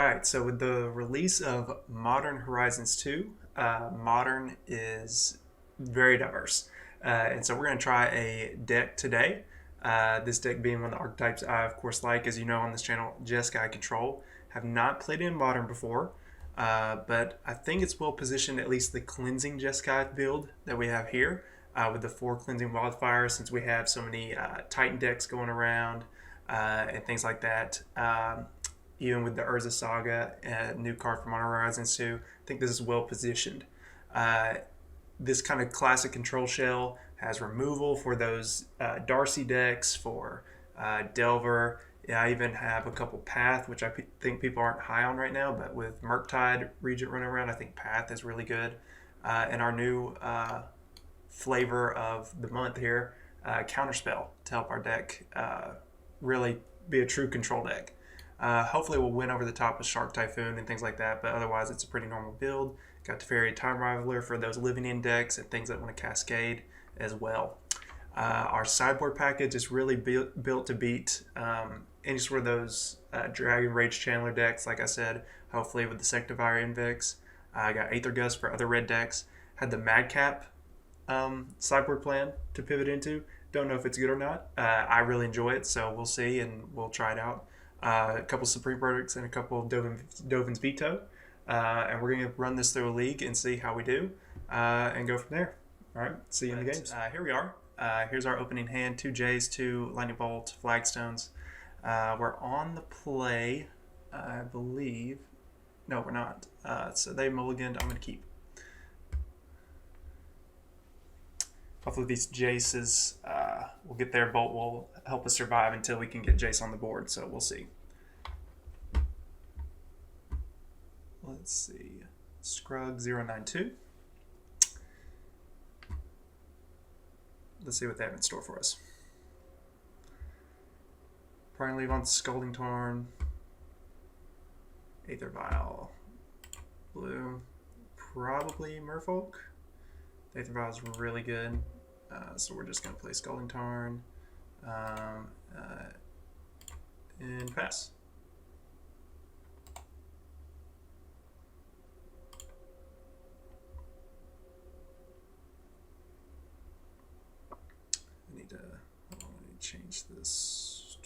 right, so with the release of Modern Horizons 2, Modern is very diverse. And so we're going to try a deck today. This deck being one of the archetypes I, of course, like, as you know on this channel, Jeskai Control. Have not played in Modern before, but I think it's well positioned, at least the Cleansing Jeskai build that we have here, with the 4 Cleansing Wildfire, since we have so many Titan decks going around and things like that. Even with the Urza Saga, new card from Modern Horizons 2, I think this is well positioned. This kind of classic control shell has removal for those Darcy decks, for Delver. Yeah, I even have a couple Path, which I think people aren't high on right now, but with Murktide Regent running around, I think Path is really good. And our new flavor of the month here, Counterspell, to help our deck really be a true control deck. Hopefully we'll win over the top with Shark Typhoon and things like that, but otherwise it's a pretty normal build. Got Teferi Time Raveler for those living in decks and things that want to cascade as well. Our sideboard package is really built to beat any sort of those Dragon Rage Chandler decks, like I said, hopefully with the Sanctifier en-Vecs. I got Aether Gust for other red decks. Had the Madcap sideboard plan to pivot into. Don't know if it's good or not. I really enjoy it, so we'll see and we'll try it out. A couple Supreme Verdicts and a couple of Dovin's Veto. And we're going to run this through a league and see how we do and go from there. All right, see you in the games. Here we are. Here's our opening hand, 2 Jace, 2 Lightning Bolt, Flagstones. We're on the play, I believe. No, we're not. So they mulliganed. I'm going to keep. Hopefully these Jaces will get there. Bolt will help us survive until we can get Jace on the board, so we'll see. Let's see. Scrug 092. Let's see what they have in store for us. Probably leave on Scalding Tarn. Aether Vial. Blue. Probably Merfolk. Aether Vial is really good. So we're just going to play Scalding Tarn. And pass. I need to change this.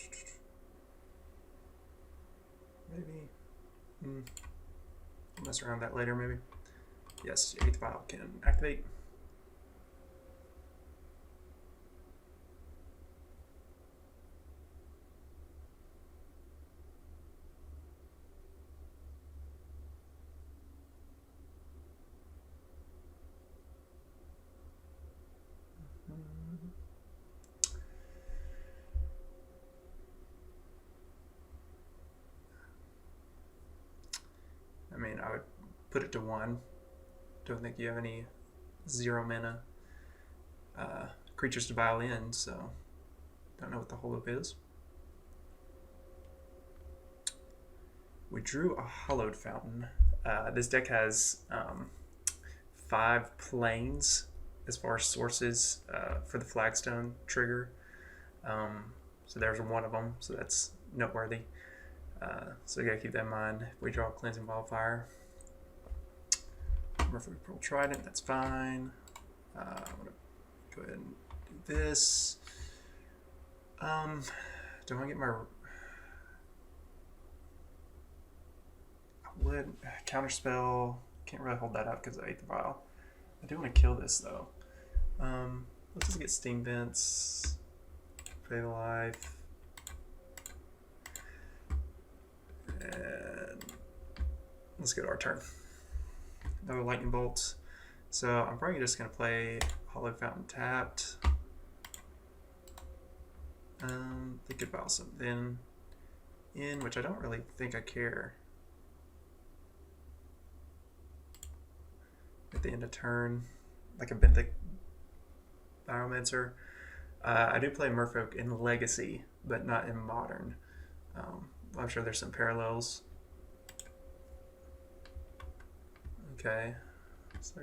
Maybe. I'll mess around with that later, maybe. Yes, Aether Vial can activate. I mean, I would put it to 1. Don't think you have any 0 mana creatures to vial in, so don't know what the holdup is. We drew a Hallowed Fountain. This deck has 5 planes as far as sources for the Flagstone trigger. So there's one of them, so that's noteworthy. So you gotta keep that in mind. If we draw Cleansing Wildfire, Merfolk Pearl Trident, that's fine. I'm gonna go ahead and do this. Do I want to get my? I would Counterspell. Can't really hold that up because I ate the vial. I do want to kill this though. Let's just get Steam Vents. Pay the life. And let's go to our turn. Another Lightning Bolt. So I'm probably just going to play Hallowed Fountain tapped. They could vial something in, which I don't really think I care. At the end of turn, like a Benthic Biomancer. I do play Merfolk in Legacy, but not in Modern. I'm sure there's some parallels. Okay, so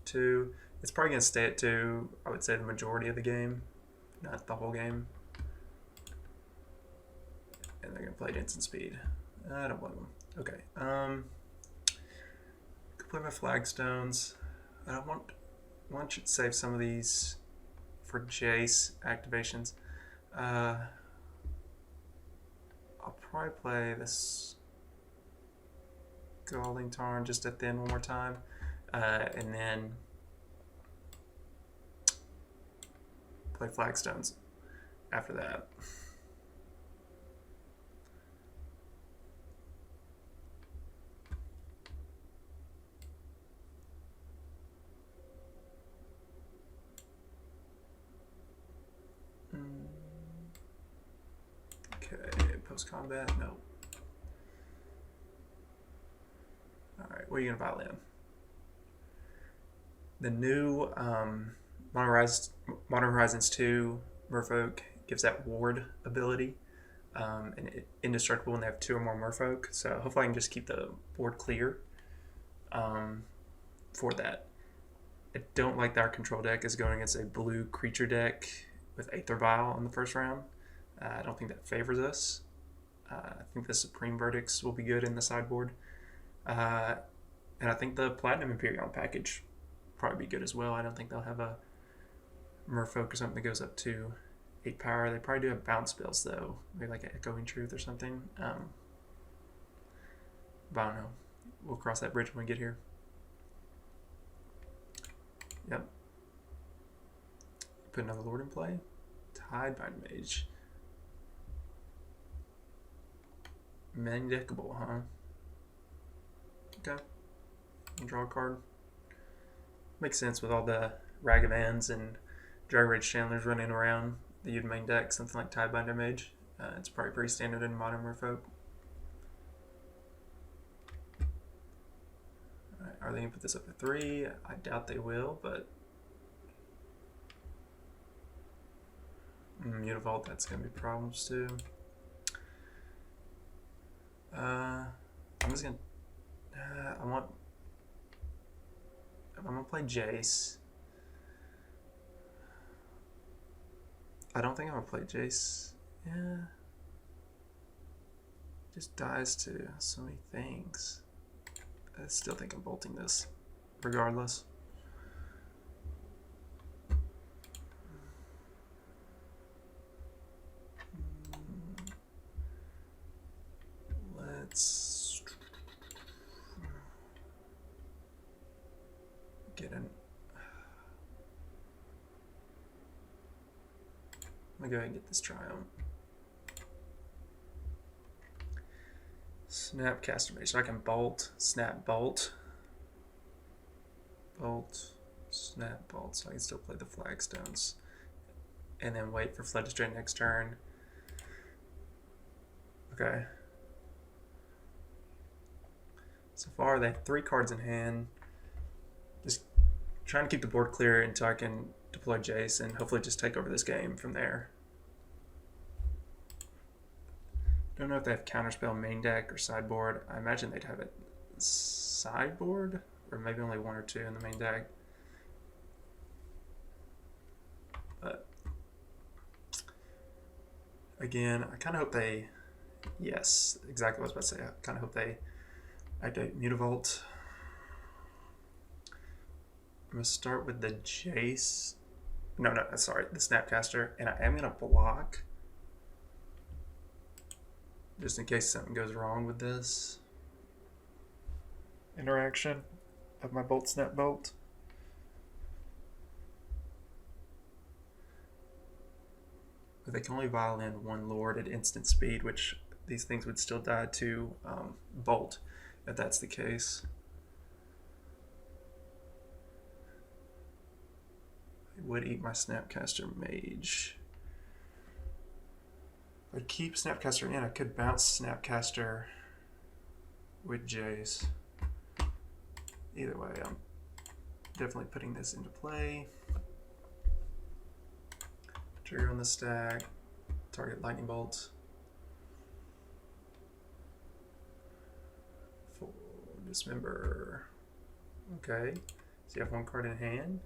2. It's probably going to stay at 2, I would say the majority of the game, not the whole game. And they're going to play at instant speed. I don't blame them. Okay. Could play my Flagstones. I should save some of these for Jace activations. I'll probably play this Scalding Tarn just at the end one more time, and then play Flagstones after that. Okay, post-combat, no. Alright, what are you going to violin? The new Modern Horizons 2 Merfolk gives that ward ability, and indestructible when they have 2 or more Merfolk, so hopefully I can just keep the board clear for that. I don't like that our control deck is going against a blue creature deck with Aether Vial in the first round. I don't think that favors us. I think the Supreme Verdicts will be good in the sideboard. And I think the Platinum Emperion package will probably be good as well. I don't think they'll have a Merfolk or something that goes up to 8 power. They probably do have bounce spells though. Maybe like Echoing Truth or something. But I don't know. We'll cross that bridge when we get here. Yep. Put another Lord in play. Tidebind Mage. Mandeckable, huh? Okay. Draw a card. Makes sense with all the Ragavans and Drag Rage Chandlers running around that you'd main deck something like Tidebinder Mage. It's probably pretty standard in Modern Merfolk. Alright, are they going to put this up to 3? I doubt they will, but Mutavault, that's going to be problems too. I'm just going to I'm gonna play Jace. I don't think I'm gonna play Jace. Yeah. Just dies to so many things. I still think I'm bolting this, regardless. Let's get in. I'm gonna go ahead and get this Triome. Snapcaster Mage, so I can bolt, snap, bolt, bolt, snap, bolt, so I can still play the Flagstones, and then wait for Flooded Strand next turn. Okay. So far, they have 3 cards in hand. Just trying to keep the board clear until I can deploy Jace and hopefully just take over this game from there. Don't know if they have Counterspell main deck or sideboard. I imagine they'd have it sideboard, or maybe only 1 or 2 in the main deck. But again, I kind of hope they, yes, exactly what I was about to say. I kind of hope they activate Mutavault. I'm going to start with the Jace. No, sorry, the Snapcaster. And I am going to block, just in case something goes wrong with this interaction of my Bolt Snap Bolt. But they can only violin 1 Lord at instant speed, which these things would still die to Bolt, if that's the case. I would eat my Snapcaster Mage. If I keep Snapcaster in, I could bounce Snapcaster with Jace. Either way, I'm definitely putting this into play. Trigger on the stack, target Lightning Bolt. 4, Dismember. Okay, so you have 1 card in hand.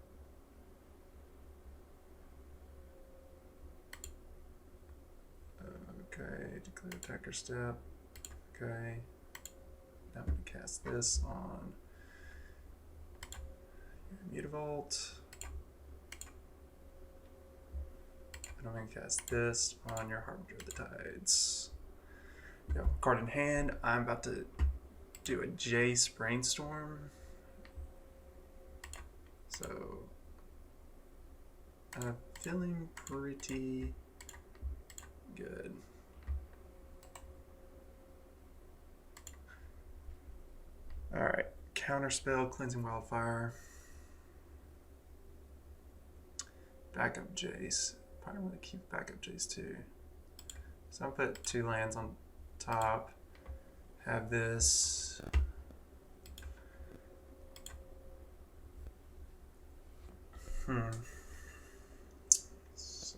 Okay, declare attacker step. Okay. I'm going to cast this on Mutavault. And I'm going to cast this on your Harbinger of the Tides. Card in hand. I'm about to do a Jace Brainstorm. So I'm feeling pretty good. Alright, Counterspell, Cleansing Wildfire. Backup Jace. Probably want to keep backup Jace too. So I'll put 2 lands on top. Have this. So,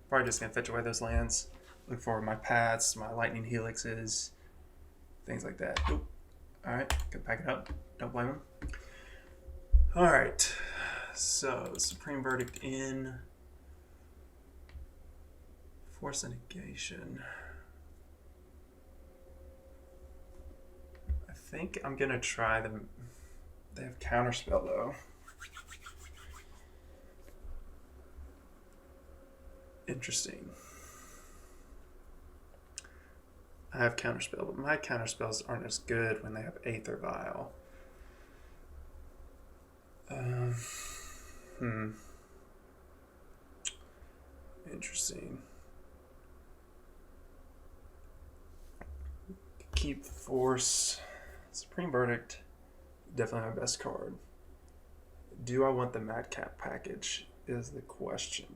probably just gonna fetch away those lands. Look for my paths, my Lightning Helixes, things like that. Oop. Alright, can pack it up. Don't blame him. Alright. So Supreme Verdict in. Force of Negation. I think I'm gonna try them. They have Counterspell though. Interesting. I have Counterspell, but my Counterspells aren't as good when they have Aether Vial. Interesting. Keep Force. Supreme Verdict, definitely my best card. Do I want the Madcap package is the question.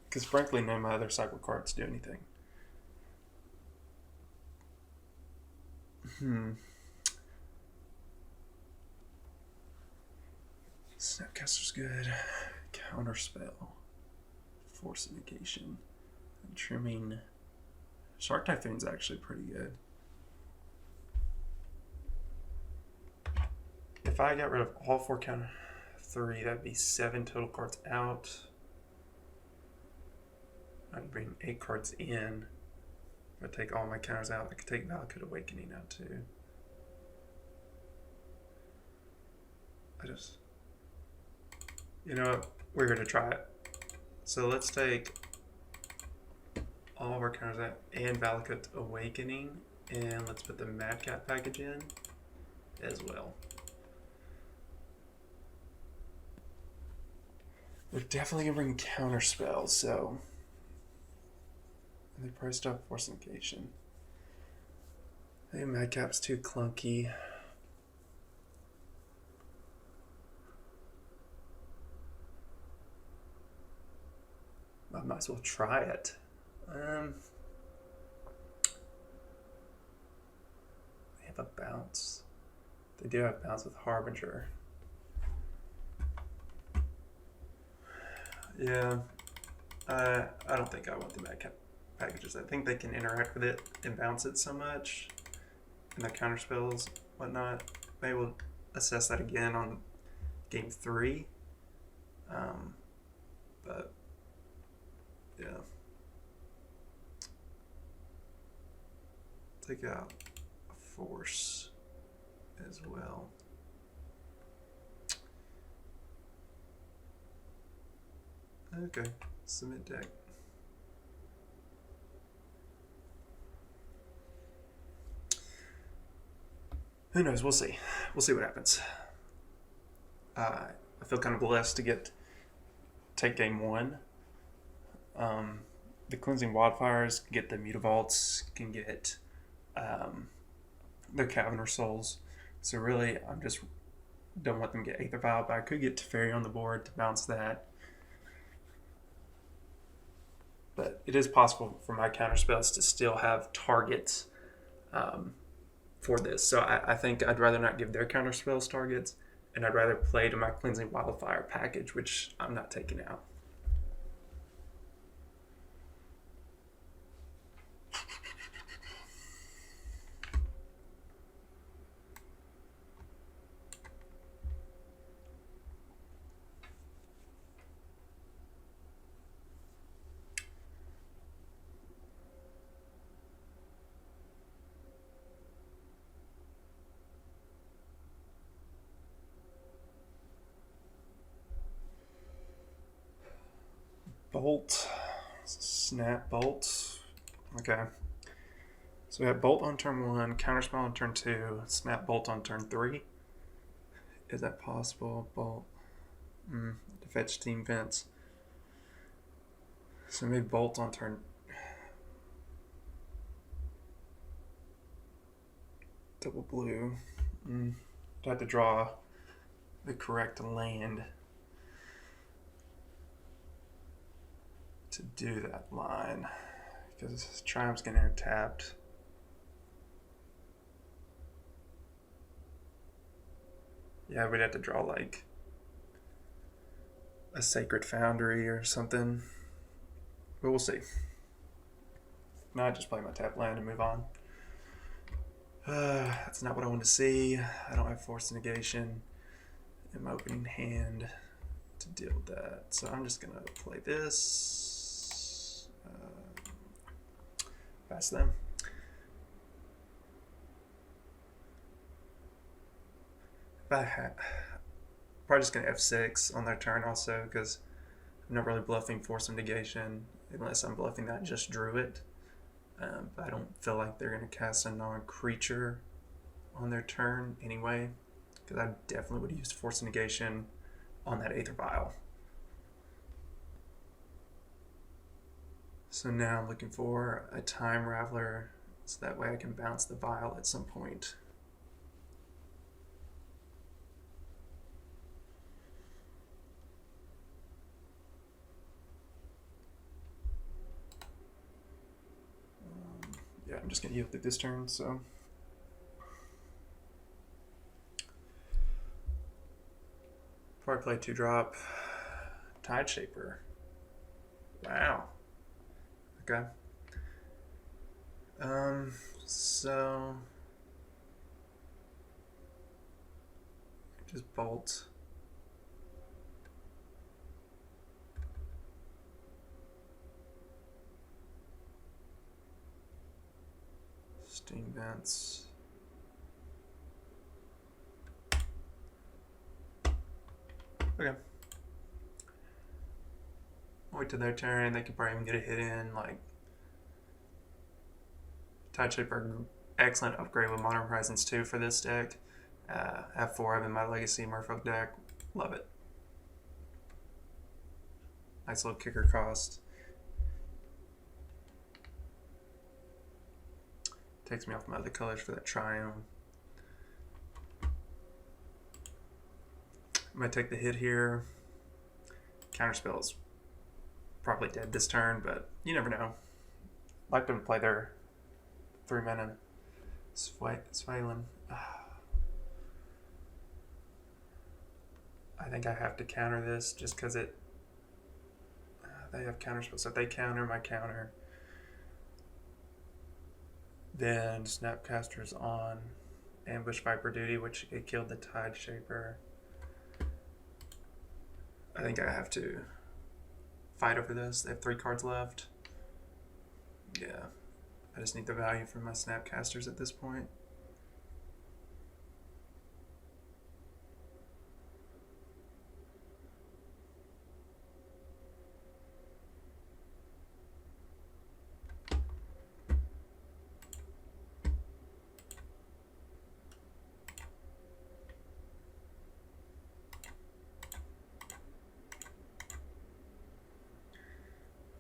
Because frankly, none of my other cycle cards do anything. Snapcaster's good. Counterspell. Force of Negation. Trimming. Shark Typhoon's actually pretty good. If I got rid of all 4 counter 3, that'd be 7 total cards out. I'd bring 8 cards in. I'd take all my counters out. I could take Valakut Awakening out too. You know what? We're going to try it. So let's take all of our counters out and Valakut Awakening, and let's put the Madcap package in as well. We're definitely going to bring Counterspell, so they priced up Force of Negation. I think Madcap's too clunky. I might as well try it. They have a bounce. They do have bounce with Harbinger. Yeah, I don't think I want the Madcap packages. I think they can interact with it and bounce it so much, and their counter spells, whatnot. Maybe we'll assess that again on game 3. But yeah, take out a Force as well. Okay, submit deck. Who knows? We'll see. We'll see what happens. I feel kind of blessed to take game 1. The Cleansing Wildfires can get the Mutavaults, can get the Caverner Souls. So really, I'm just don't want them to get Aether Vial, but I could get Teferi on the board to bounce that. But it is possible for my counterspells to still have targets for this. So I think I'd rather not give their counterspells targets, and I'd rather play to my Cleansing Wildfire package, which I'm not taking out. Bolt. Snap Bolt. Okay. So we have Bolt on turn 1, Counterspell on turn 2, Snap Bolt on turn 3. Is that possible? Bolt. To fetch Team Vents. So maybe Bolt on turn. Double blue. I have to draw the correct land to do that line because Triumph's getting her tapped. Yeah, we'd have to draw like a Sacred Foundry or something, but we'll see. No, I just play my tap land and move on. That's not what I want to see. I don't have Force of Negation in my opening hand to deal with that. So I'm just going to play this. Pass them. Probably just going to F6 on their turn also because I'm not really bluffing Force of Negation unless I'm bluffing that just drew it. But I don't feel like they're going to cast a non-creature on their turn anyway, because I definitely would have used Force of Negation on that Aether Vial. So now I'm looking for a Time Raveler, so that way I can bounce the Vial at some point. Yeah, I'm just going to yield through this turn, so. Probably play 2-drop Tide Shaper. Wow. Okay. So. Just bolt. Steam Vents. Okay. Wait till their turn. They could probably even get a hit in. Like Tide Shaper, excellent upgrade with Modern Horizons 2 for this deck. I have 4 of them in my Legacy Merfolk deck. Love it. Nice little kicker cost. Takes me off my other colors for that Triome. I'm going to take the hit here. Counterspell is probably dead this turn, but you never know. I like them to play their 3-mana Swaylin. I think I have to counter this just because they have Counterspell. So if they counter my counter, then Snapcaster's on Ambush Viper duty, which it killed the Tide Shaper. I think I have to fight over this. They have 3 cards left. Yeah, I just need the value from my Snapcasters at this point.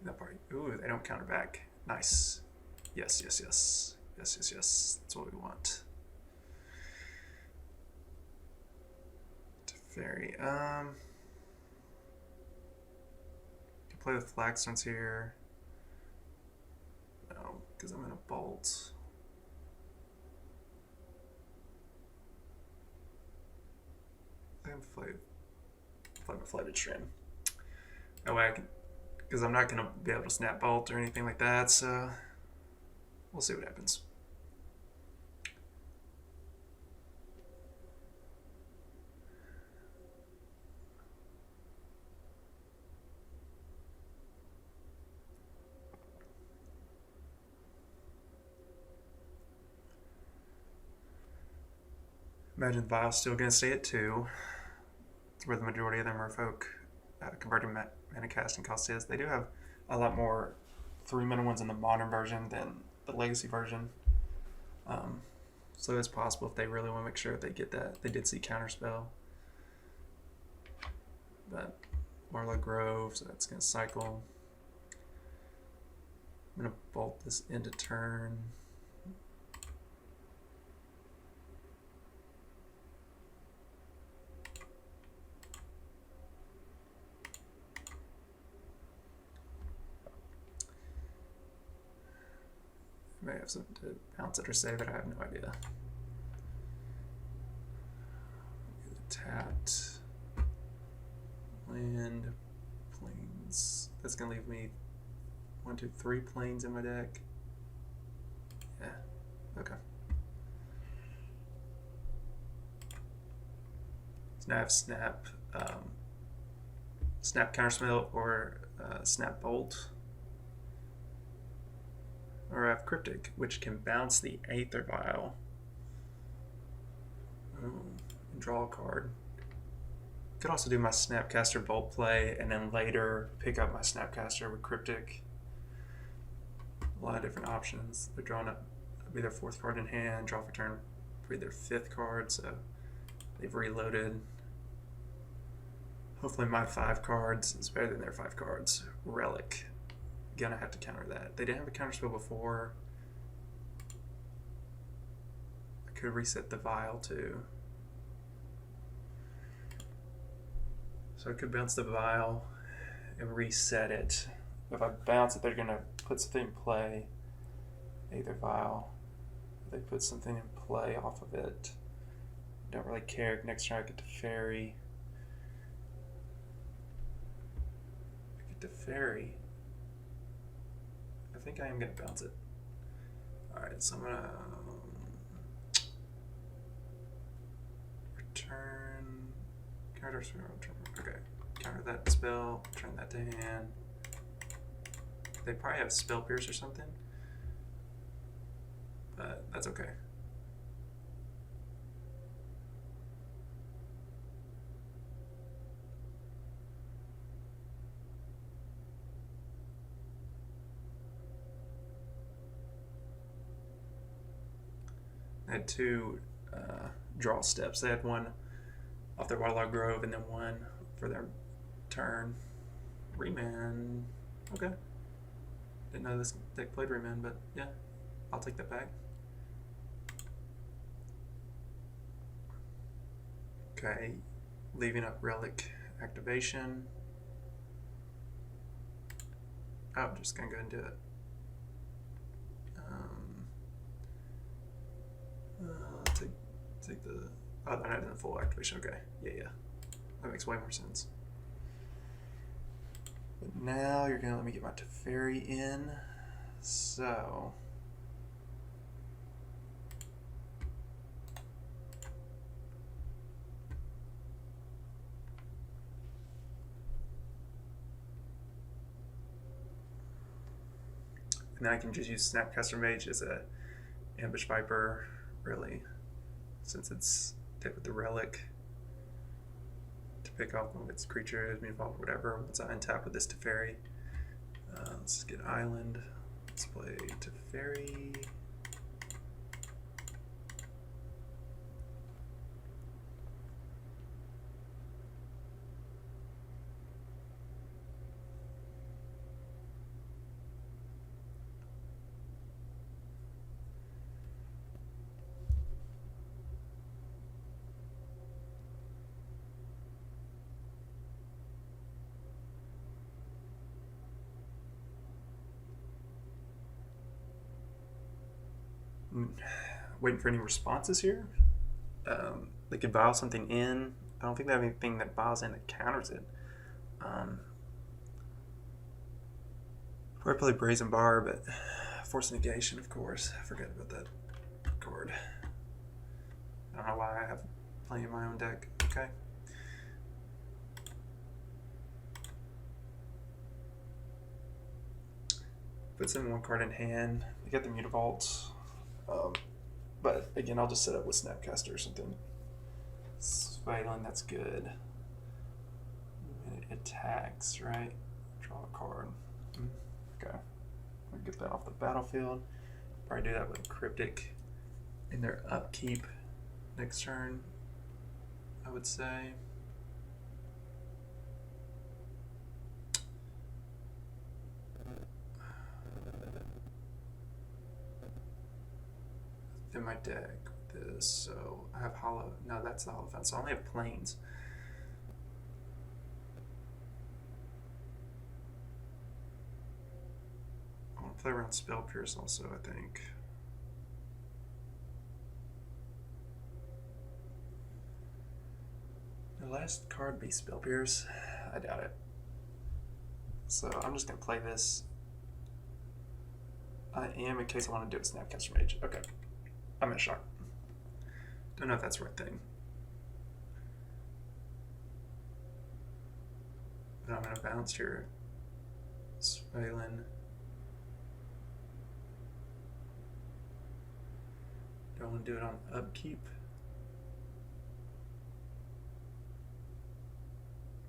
That part. Ooh, they don't counter back. Nice. Yes, yes, yes. Yes, yes, yes. That's what we want. Teferi. Can play with Flagstones here. No, because I'm in a bolt. I can play with Flooded Strand. That way I can, because I'm not going to be able to snap bolt or anything like that, so we'll see what happens. Imagine the Vial's still going to stay at 2. It's where the majority of them are folk converting mana casting cost is. They do have a lot more 3-mana ones in the modern version than the legacy version. So it's possible if they really want to make sure they get that. They did see Counterspell. But Warlock Grove, so that's going to cycle. I'm going to bolt this into turn. I may have something to bounce it or save it, I have no idea. Tapped. Land. Plains. That's going to leave me 1, 2, 3 plains in my deck. Yeah, okay. So now I have Snap, Snap Counterspell or Snap Bolt. Or I have Cryptic, which can bounce the Aether Vial. And draw a card. Could also do my Snapcaster Bolt play and then later pick up my Snapcaster with Cryptic. A lot of different options. They're drawing up be their 4th card in hand, draw for turn, be their 5th card, so they've reloaded. Hopefully my 5 cards is better than their 5 cards. Relic. Gonna have to counter that. They didn't have a counterspell before. I could reset the vial too. So I could bounce the vial and reset it. If I bounce it, they're gonna put something in play. Either vial. They put something in play off of it. Don't really care. Next turn I get Teferi. I get Teferi. I think I am going to bounce it. Alright, so I'm going to return, okay, counter that spell, return that to hand. They probably have Spell Pierce or something, but that's okay. I had 2 draw steps. They had one off their Wildlife Grove and then one for their turn. Remand. Okay. Didn't know this deck played Remand, but yeah, I'll take that back. Okay, leaving up Relic activation. Oh, I'm just gonna go ahead and do it. Take the, oh, they're not in the full activation, okay. Yeah. That makes way more sense. But now you're gonna let me get my Teferi in. So. And then I can just use Snapcaster Mage as a Ambush Viper, really. Since it's hit with the Relic to pick off one of its creatures, meanwhile, whatever. Once I untap with this Teferi, let's get Island. Let's play Teferi. Waiting for any responses here. They could vial something in. I don't think they have anything that vials in that counters it. Probably play Brazen Bar, but Force of Negation, of course. I forgot about that card. I don't know why I have playing in my own deck. Okay. Puts in 1 card in hand. They got the Mutavault. But again, I'll just set up with Snapcaster or something. Spitling, that's good. attacks, right? Draw a card. Okay. I'll get that off the battlefield. Probably do that with Cryptic in their upkeep next turn, I would say. In my deck with this, so I have no, that's the Hallowed Fountain, so I only have planes. I want to play around Spell Pierce also, I think. The last card be Spell Pierce? I doubt it. So I'm just going to play this. I am, in case I want to do a Snapcaster Mage. Okay. I'm in shock. Don't know if that's the right thing. But I'm going to bounce here. Swalen. Do I want to do it on upkeep?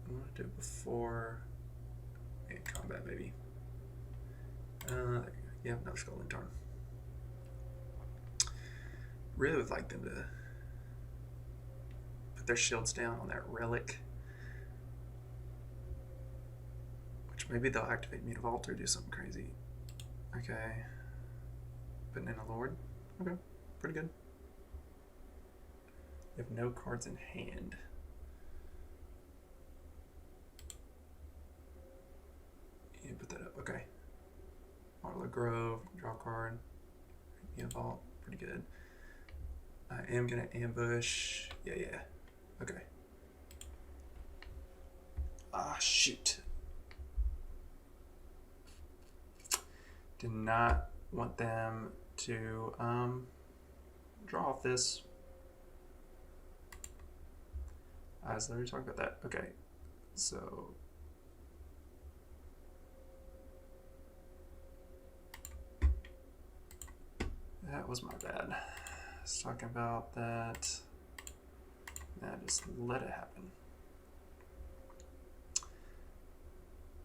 I want to do it before in combat, maybe. Yeah, no Scalding Tarn. Really would like them to put their shields down on that relic, which maybe they'll activate Mutavault or do something crazy. Okay, putting in a Lord. Okay, pretty good. You have no cards in hand. You put that up. Okay. Marla Grove, draw a card. Mutavault, pretty good. I am gonna ambush. Yeah. Okay. Ah, shoot. Did not want them to draw off this. I was literally talking about that. Okay, so that was my bad. I was talking about that. Yeah, just let it happen.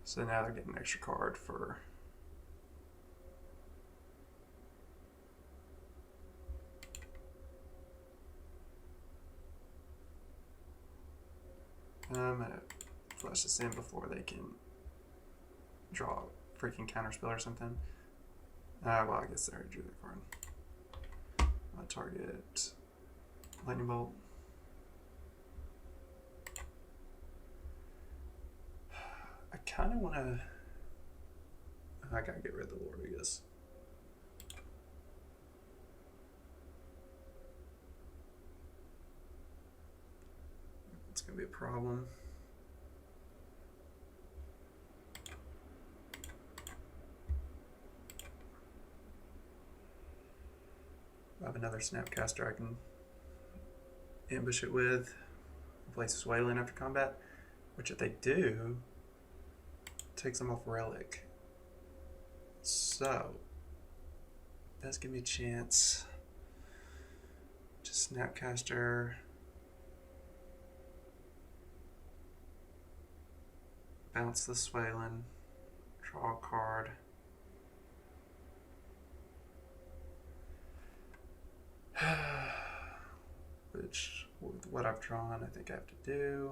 So now they're getting an extra card for I'm gonna flush this in before they can draw a freaking counterspell or something. Well, I guess they already drew their card. I'll target Lightning Bolt. I kind of want to. I gotta get rid of the Lord, I guess. It's gonna be a problem. I have another Snapcaster I can ambush it with. Place Swalen after combat, which if they do, takes them off Relic. So, that's give me a chance to Snapcaster. Bounce the Swalen, draw a card. Which, with what I've drawn, I think I have to do.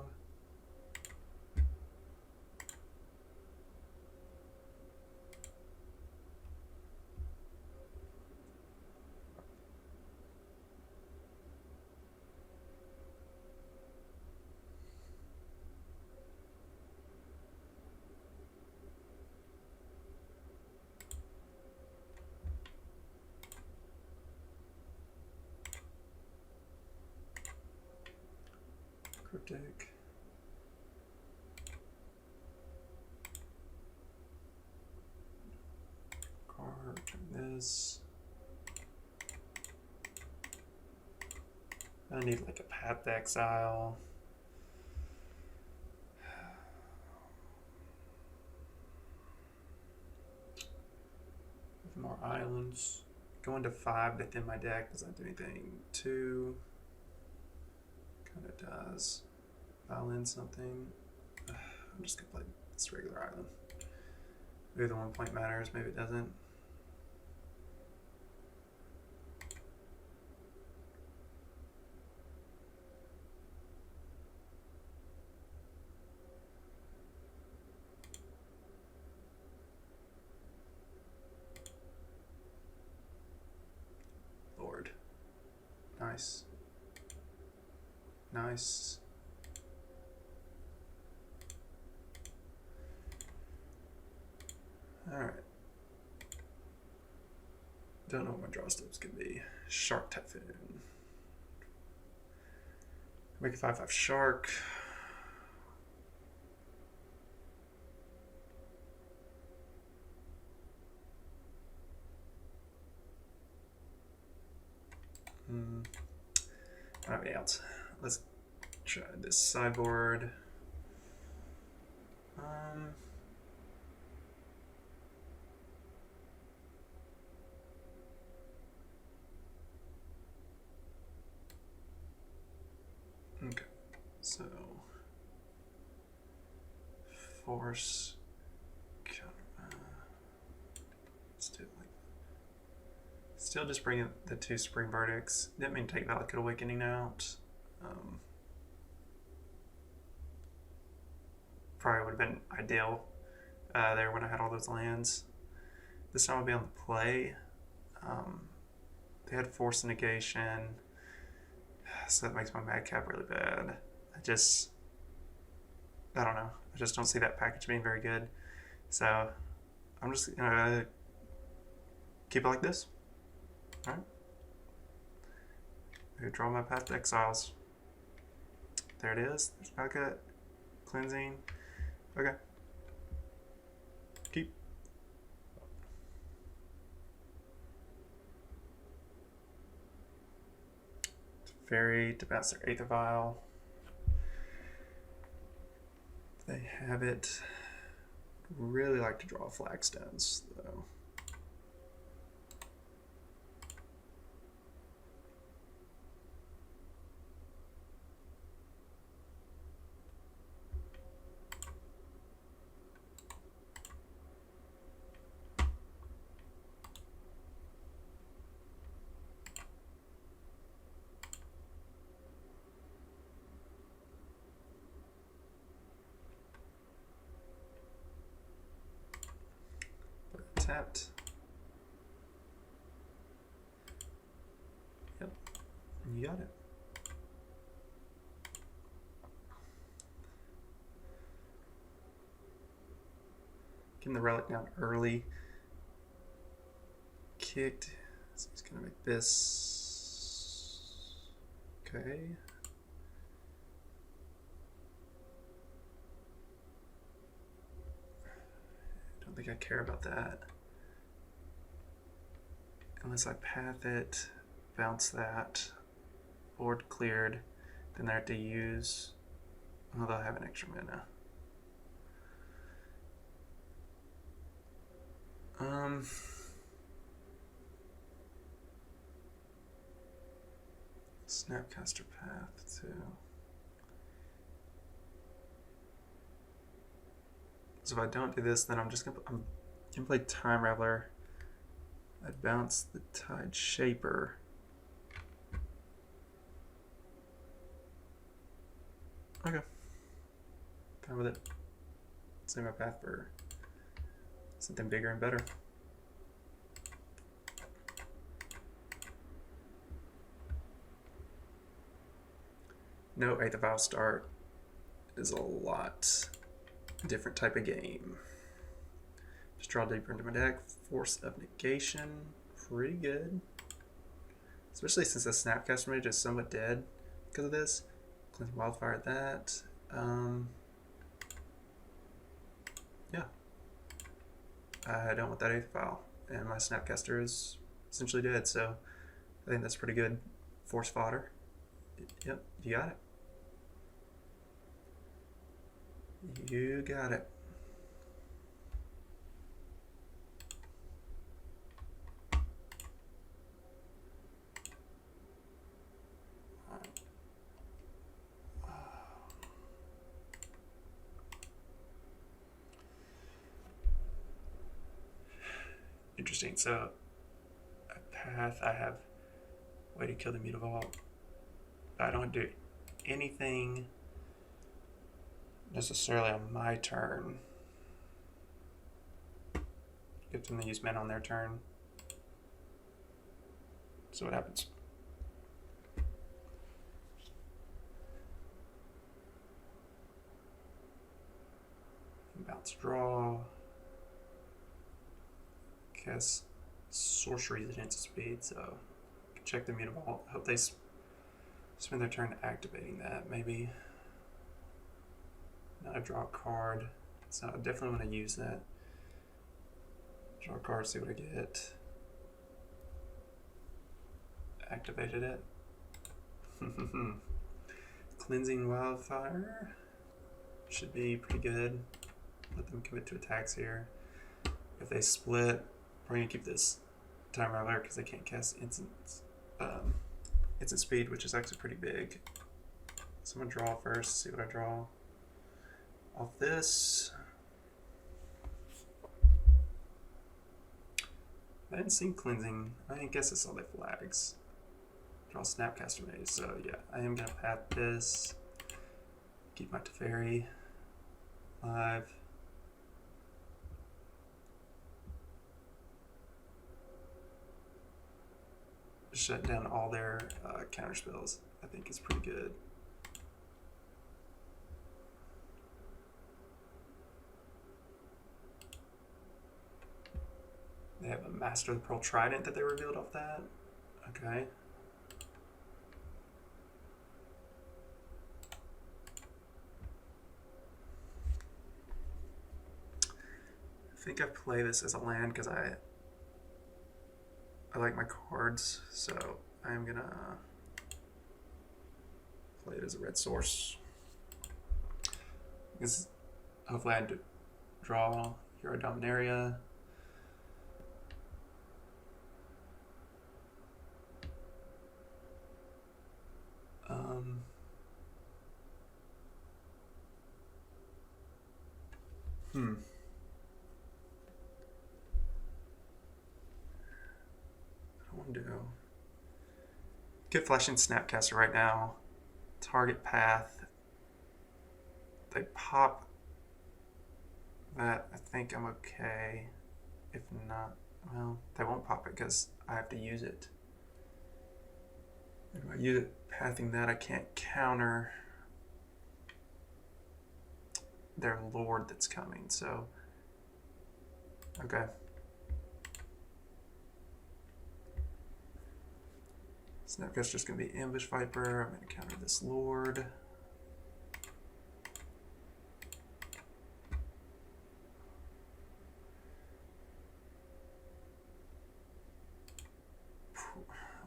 Cryptic. Card, this. I need like a Path to Exile. With more islands. Going to 5 to thin my deck doesn't do anything. 2. Kind of does. Violin something. I'm just gonna play this regular island. Maybe the 1 point matters, maybe it doesn't. Lord. Nice. Nice. Alright. Don't know what my draw steps could be. Shark Typhoon. Make a 5/5 shark. I don't have any else. Let's try this sideboard. Okay, so force. Let's do it like that. Still just bringing the 2 Spring Verdicts. Didn't mean to take Valakut Awakening out. Probably would have been ideal there when I had all those lands. This time I'll be on the play. They had Force of Negation, so that makes my Madcap really bad. I don't know. I just don't see that package being very good. So I'm just gonna keep it like this. Alright. Draw my path to exiles. There it is. There's Valakut. Cleansing. Okay. Keep. Teferi to bounce their Aether Vial. They have it. Really like to draw Flagstones though. Tapped. Yep, you got it. Getting the relic down early. Kicked. So he's gonna make this. Okay. Don't think I care about that. Unless I path it, bounce that, board cleared, then I have to use, oh, they'll have an extra mana. Snapcaster path too. So if I don't do this, then I'm gonna play Time Raveler. I'd bounce the Tide Shaper. Okay. Fine with it. Save my path for something bigger and better. No Aether Vial start is a lot different type of game. Just draw deeper into my deck. Force of Negation, pretty good. Especially since the Snapcaster Mage is somewhat dead because of this. Cleansing Wildfire that. Yeah. I don't want that Aether Vial. And my Snapcaster is essentially dead, so I think that's pretty good force fodder. Yep, you got it. You got it. Interesting. So, a path, I have way to kill the Mutavault. But I don't do anything necessarily on my turn. Get them to use mana on their turn. So what happens? Bounce draw. Cast sorceries at instant speed, so check the Mutavault. I hope they spend their turn activating that, maybe. Now I draw a card, so I definitely want to use that. Draw a card, see what I get. Activated it. Cleansing Wildfire should be pretty good. Let them commit to attacks here. If they split, we're going to keep this Time Raveler because they can't cast instant speed, which is actually pretty big. So I'm going to draw first, see what I draw. Off this. I didn't see Cleansing. I guess it's all the flags. Draw Snapcaster Mage, so yeah, I am going to path this. Keep my Teferi alive. Shut down all their counterspells. I think is pretty good. They have a Master of the Pearl Trident that they revealed off that. Okay. I think I play this as a land because I like my cards, so I'm gonna play it as a red source. Because hopefully I draw Hero Dominaria. Do get Flashing Snapcaster right now. Target path. They pop that. I think I'm okay. If not, well, they won't pop it because I have to use it. If I use it pathing that, I can't counter their Lord that's coming. So, okay. Snapcaster's going to be Ambush Viper. I'm going to counter this Lord.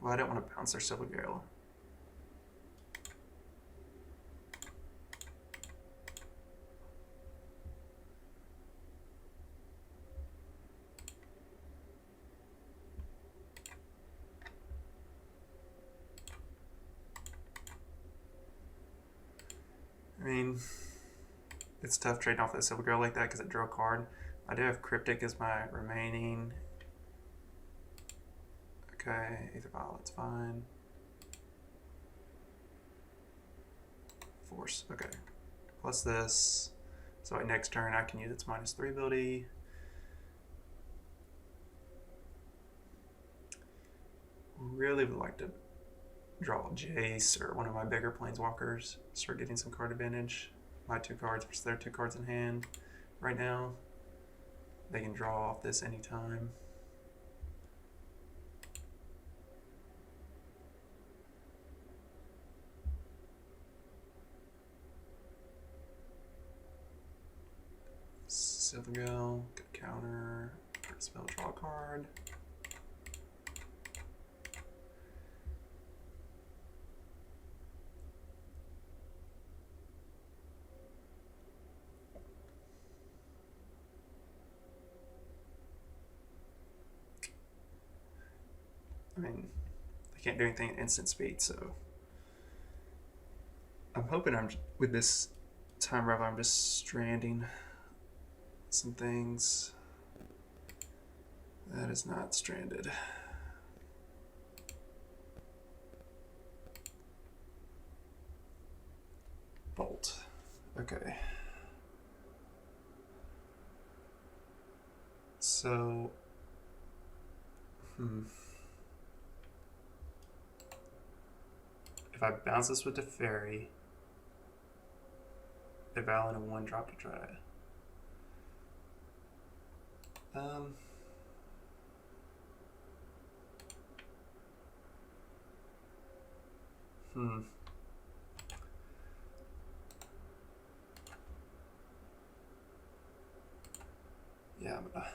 Well, I don't want to bounce their Silver Gale. I mean, it's tough trading off that Silver Girl like that because I drew a card. I do have Cryptic as my remaining. Okay, Aether Violet's fine. Force, okay. Plus this. So at next turn I can use its -3 ability. Really would like to draw Jace or one of my bigger planeswalkers, start getting some card advantage. My 2 cards versus their 2 cards in hand. Right now, they can draw off this anytime. Silvergill, good counter, spell, draw a card. I mean, I can't do anything at instant speed, so I'm hoping with this Time Raveler, I'm just stranding some things. That is not stranded. Bolt. Okay. So, if I bounce this with Teferi, they're valid a 1-drop to try it. Yeah, I'm gonna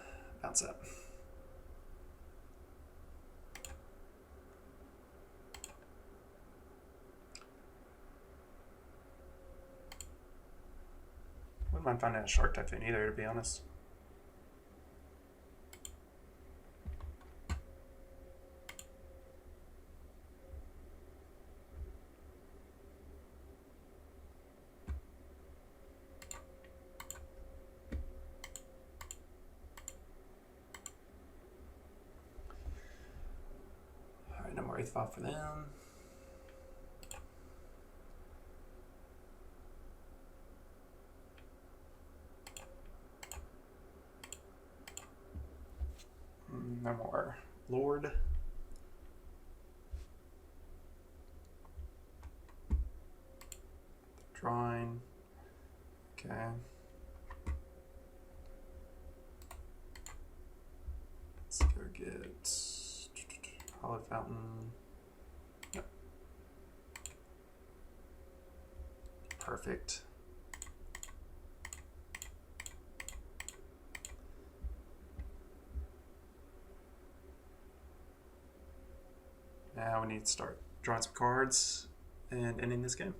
bounce up. Wouldn't mind finding a Shark Typhoon either, to be honest. Alright, no more Aether Gust for them. No more Lord. Drawing. Okay. Let's go get Hallowed Fountain. Yep. Perfect. Now we need to start drawing some cards and ending this game.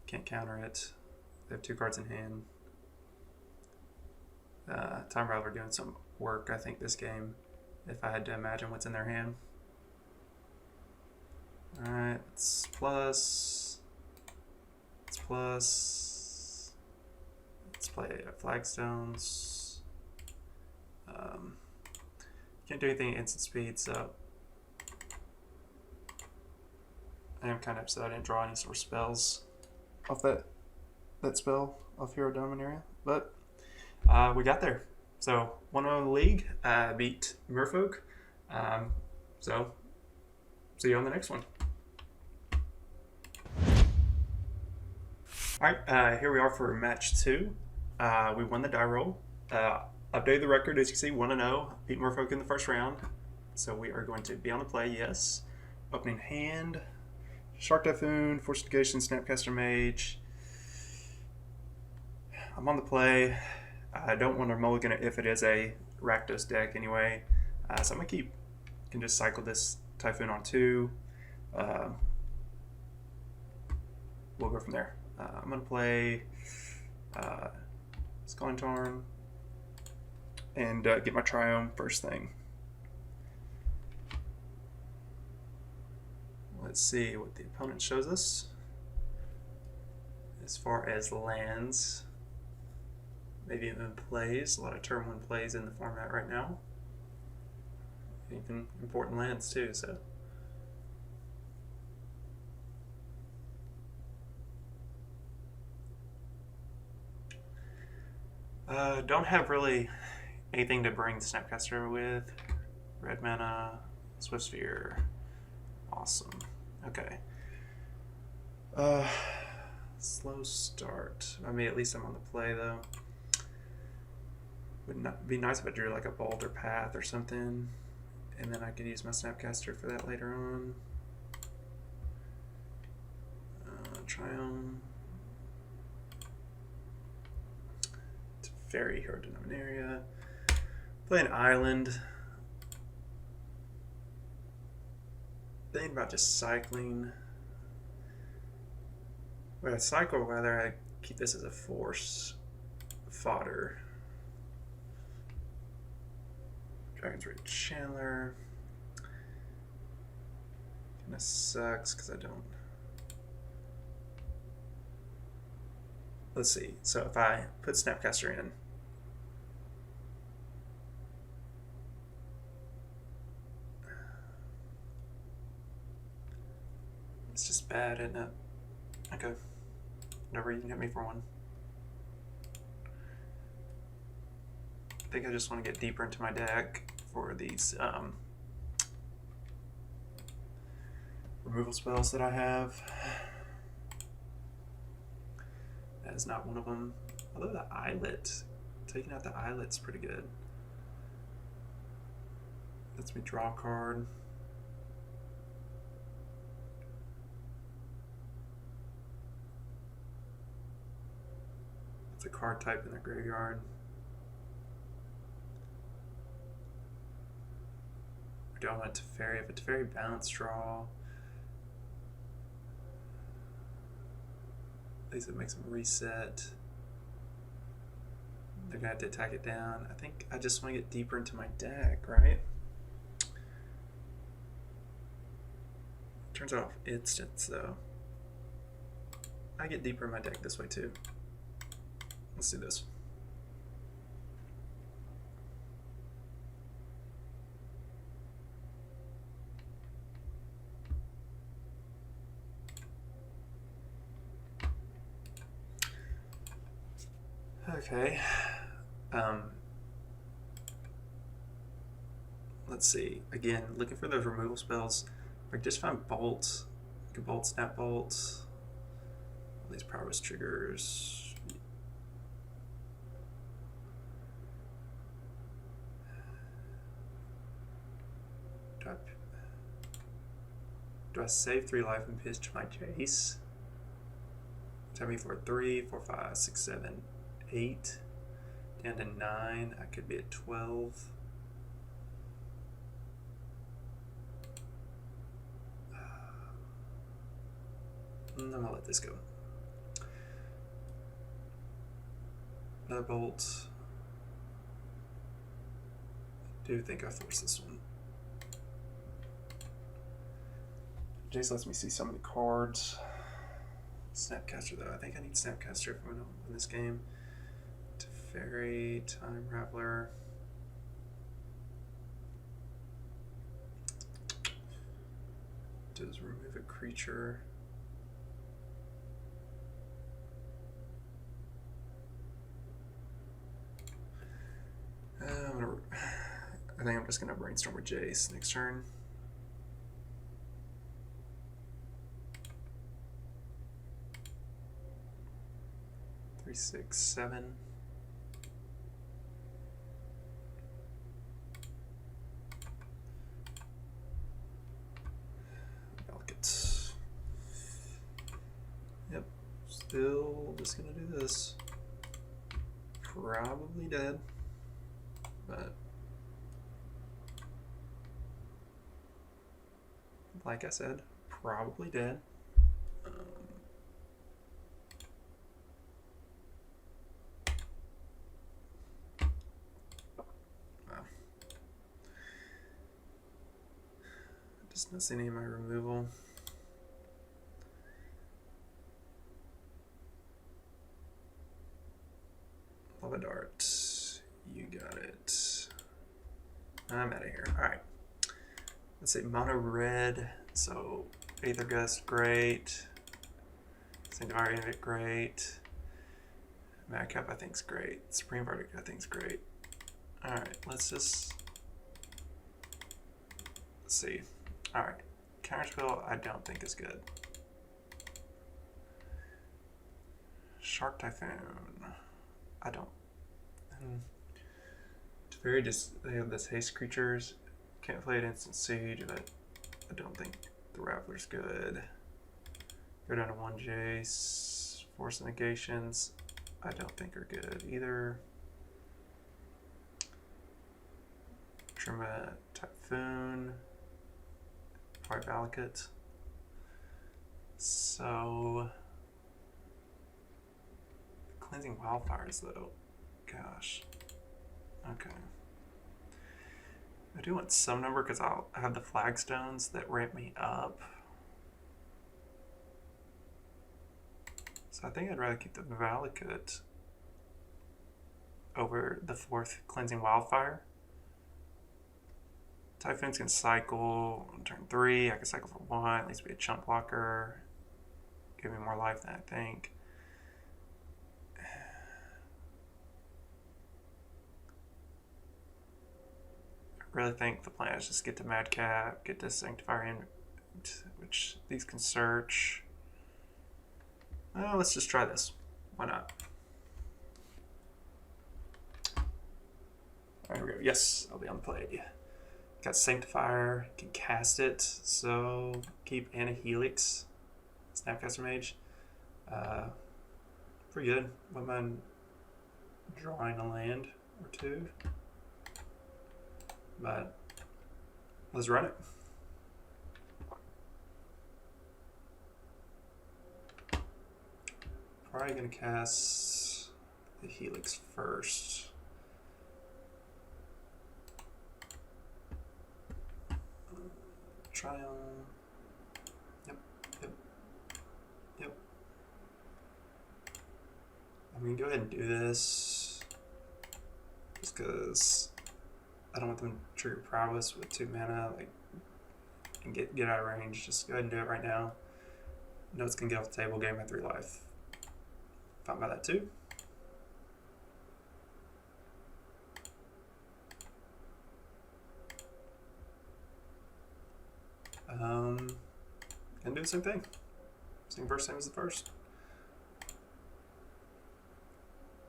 Can't counter it. They have 2 cards in hand. Time Raveler doing some work, I think, this game, if I had to imagine what's in their hand. Alright, it's plus. It's plus. Let's play Flagstones. Can't do anything at instant speed, so I am kind of upset I didn't draw any sort of spells off that spell off Hero Dominaria, but we got there. So 1-0 in the league, beat Merfolk. So see you on the next one. All right, here we are for match 2. We won the die roll. Updated the record, as you can see, 1-0. Beat Merfolk in the first round. So we are going to be on the play, yes. Opening hand. Shark Typhoon, Force of Negation, Snapcaster Mage. I'm on the play. I don't want to mulligan it if it is a Rakdos deck anyway. So I'm going to keep. Can just cycle this Typhoon on 2. We'll go from there. I'm going to play Scalding Tarn and get my Triome first thing. Let's see what the opponent shows us. As far as lands, maybe even plays. A lot of turn 1 plays in the format right now. Even important lands too, so. Don't have really anything to bring the Snapcaster with. Red mana, Swift Sphere. Awesome. Okay. Slow start. I mean, at least I'm on the play though. Would not be nice if I drew like a Boulder Path or something, and then I could use my Snapcaster for that later on. Triome. Teferi, Hero Dominaria. Play an island. Thinking about just cycling. Whether I cycle or whether I keep this as a force fodder. Dragon's Rage Chandler. Kinda sucks because I don't. Let's see. So if I put Snapcaster in, bad, isn't it? Okay. Whatever, you can hit me for one. I think I just want to get deeper into my deck for these removal spells that I have. That is not one of them. Although the Eyelet, taking out the Eyelet's pretty good. Lets me draw a card. It's a card type in the graveyard. Or do I want Teferi? If a Teferi bounce draw, at least it makes them reset. They're gonna have to attack it down. I think I just want to get deeper into my deck, right? Turns it off instants though. I get deeper in my deck this way too. Let's do this. Okay. Let's see. Again, looking for those removal spells. I just found Bolt. Bolt, Snap Bolt. All these prowess triggers. Do I save 3 life and pitch my Jace? Tell me for 3, 4, 5, 6, 7, 8. Down to 9. I could be at 12. I'm gonna let this go. Another bolt. I do think I forced this one. Jace lets me see some of the cards. Snapcaster though. I think I need Snapcaster if I'm gonna win this game. Teferi, Time Raveler. Does remove a creature. I think I'm just gonna brainstorm with Jace next turn. Three, 6, 7. Valakut. Yep. Still just gonna do this. Probably dead, but like I said, probably dead. Wow. Just not seeing any of my removal. Lava Dart, you got it. I'm out of here. All right. Let's say mono red, so Aether Gust, great. Sanctifier, en-Vec, great. Madcap, I think is great. Supreme Verdict, I think is great. All right, let's see. All right, Counterspell, I don't think is good. Shark Typhoon, I don't. It's very just, they have this haste creatures. Can't play it instant siege, but I don't think the Raveler's good. Go down to 1 Jace. Force of Negations, I don't think are good either. Trima Typhoon. Probably Valakut. So Cleansing Wildfires though. Gosh. Okay. I do want some number because I'll have the Flagstones that ramp me up. So I think I'd rather keep the Valakut over the 4th Cleansing Wildfire. Typhoon's can cycle on turn 3. I can cycle for 1, at least be a chump blocker. give me more life than I think. I really think the plan is just get to Madcap, get this Sanctifier in, which these can search. Well, let's just try this. Why not? All right, here we go. Yes, I'll be on the play. Got Sanctifier, can cast it, so keep en-Helix, Snapcaster Mage. Pretty good. Wouldn't mind drawing a land or two, but let's run it. Probably gonna cast the Helix first. Triome. Yep. I'm gonna go ahead and do this just because I don't want them to trigger prowess with 2 mana, like, and get out of range. Just go ahead and do it right now. No, it's gonna get off the table. Game at 3 life. Fine by that too. Gonna do the same thing. Same as the first.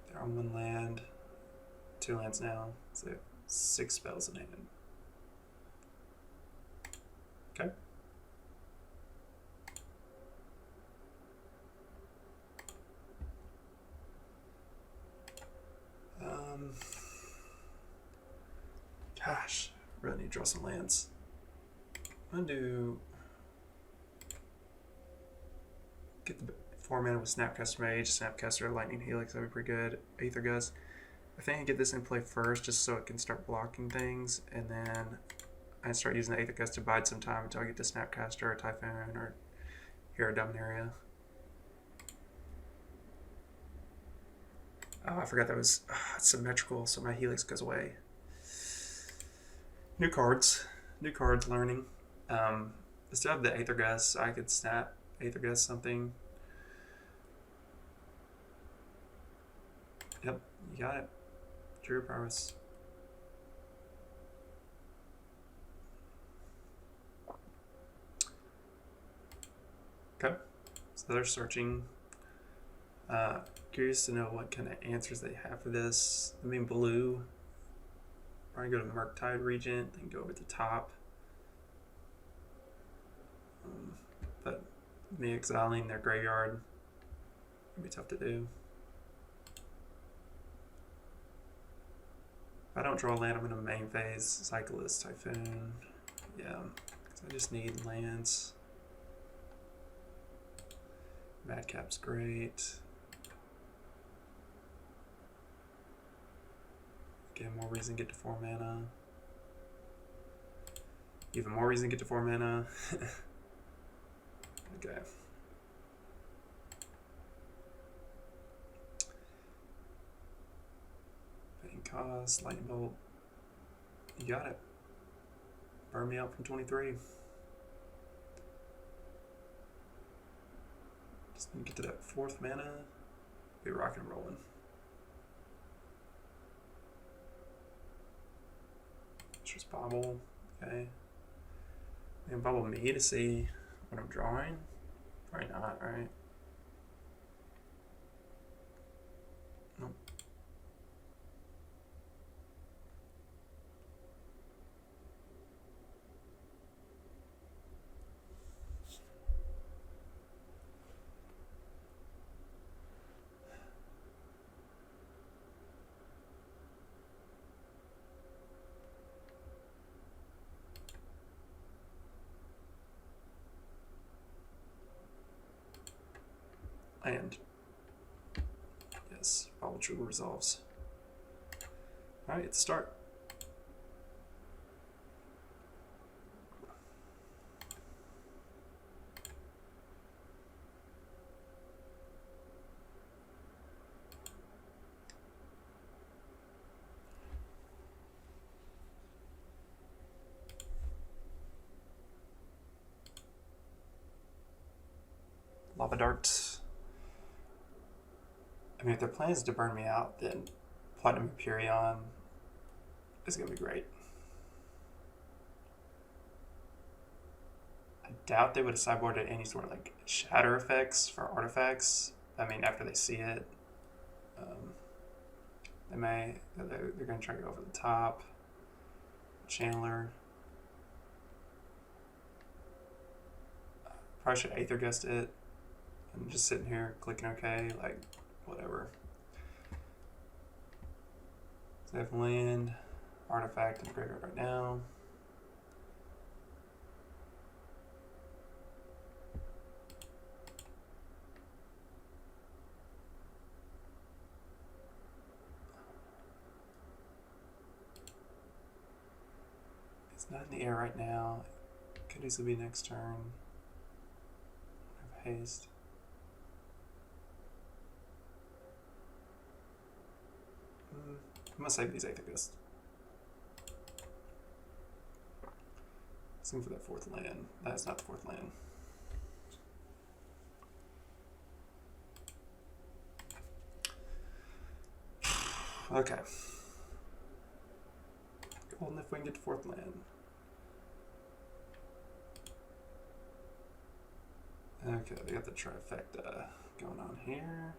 They're on 1 land, 2 lands now, so they have 6 spells in hand. Okay. Gosh, really need to draw some lands. I'm gonna do get the 4 mana with Snapcaster Mage, Snapcaster, Lightning Helix, that'd be pretty good. Aether Gust. I think I get this in play first just so it can start blocking things, and then I start using the Aether Gust to bide some time until I get to Snapcaster or Typhoon or here a Dominaria. Oh, I forgot that was symmetrical, so my Helix goes away. New cards learning. I still have the Aether Gust, so I could snap Aether Gust something. Yep, you got it. True prowess. Okay, so they're searching. Curious to know what kind of answers they have for this. I mean, blue. Probably go to Murktide Regent, then go over the top. But me exiling their graveyard would be tough to do. If I don't draw a land, I'm in a main phase. Cyclist, Typhoon. Yeah, so I just need lands. Madcap's great. Again, more reason to get to 4 mana. Even more reason to get to 4 mana. Okay. Pain cost, lightning bolt. You got it. Burn me out from 23. Just need to get to that 4th mana. Be rocking and rolling. Just bobble. Okay. And bubble me to see what I'm drawing? Probably not, right? Nope. And yes, bobble trigger resolves. Alright, let's start. Lava Dart. I mean, if their plan is to burn me out, then Platinum Emperion is going to be great. I doubt they would have sideboarded any sort of like shatter effects for artifacts. I mean, after they see it, they're going to try to go over the top. Chandler. Probably should Aether Gust it. I'm just sitting here clicking OK, like whatever. So I have land, artifact, and graveyard right now. It's not in the air right now. Could easily be next turn. I have haste. I'm gonna save these Aether Gust. Looking for that fourth land. That's not the fourth land. Okay. Golden if we can get to fourth land. Okay, they got the trifecta going on here.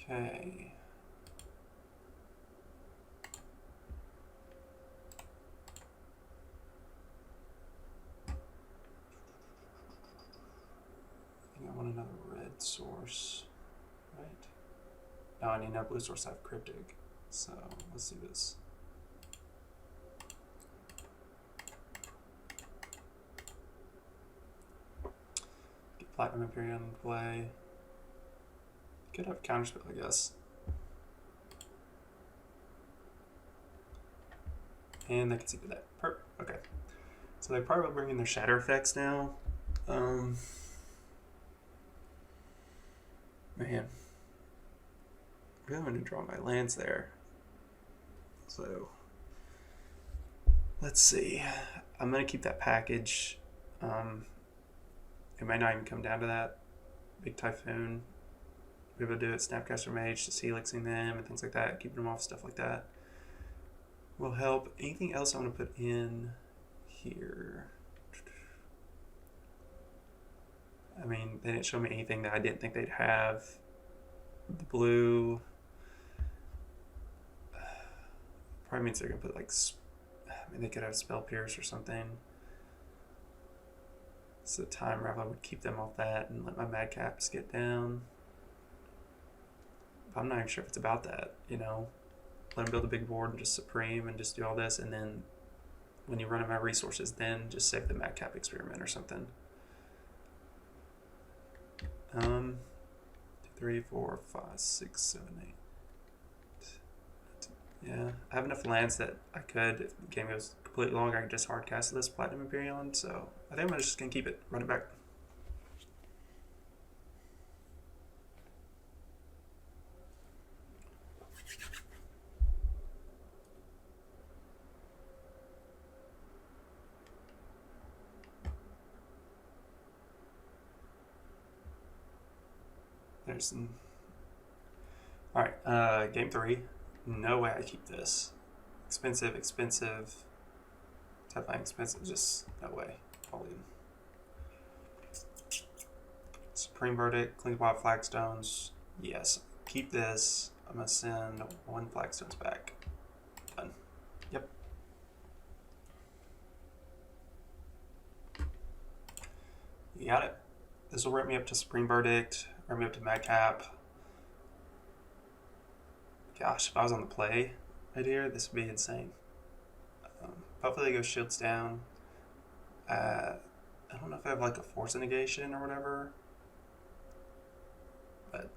Okay. I think I want another red source, right? No, I need no blue source. I have Cryptic. So let's do this. Get Platinum Emperion in play. Could have Counterspell, I guess. And they can see that. Okay. So they probably bring in their shatter effects now. Man. Really want to draw my lands there. So let's see. I'm gonna keep that package. It might not even come down to that. Big Typhoon. Be able to do it. Snapcaster Mage, just helixing them and things like that, keeping them off, stuff like that will help. Anything else I want to put in here? I mean, they didn't show me anything that I didn't think they'd have. The blue probably means they're gonna put like, I mean, they could have Spell Pierce or something. So time Raveler would keep them off that and let my Madcaps get down. But I'm not even sure if it's about that, you know. Let them build a big board and just Supreme and just do all this, and then when you run out of resources, then just save the Madcap Experiment or something. 2, 3, 4, 5, 6, 7, 8. Yeah, I have enough lands that I could, if the game goes completely long, I can just hardcast this Platinum Emperion, so I think I'm just going to keep it, run it back. There's some... Alright, game 3. No way I keep this. Expensive. Definitely expensive, just no way. All in. Supreme Verdict, Cleansing Wildfire, Flagstones. Yes, keep this. I'm going to send 1 Flagstones back. Done. Yep. You got it. This will ramp me up to Supreme Verdict, ramp me up to Madcap. Gosh, if I was on the play right here, this would be insane. Hopefully they go shields down. I don't know if I have like a Force of Negation or whatever. But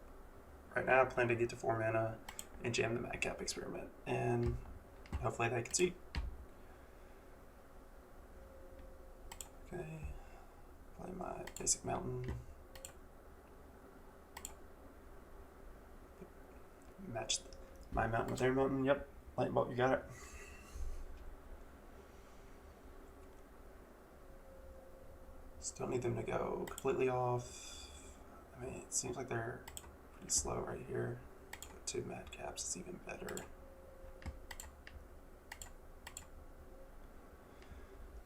right now I plan to get to 4 mana and jam the Madcap Experiment. And hopefully they can see. Okay. Play my basic mountain. Match my mountain with their mountain. Yep. Lightning Bolt, you got it. Still need them to go completely off. I mean, it seems like they're pretty slow right here. But 2 Madcaps is even better.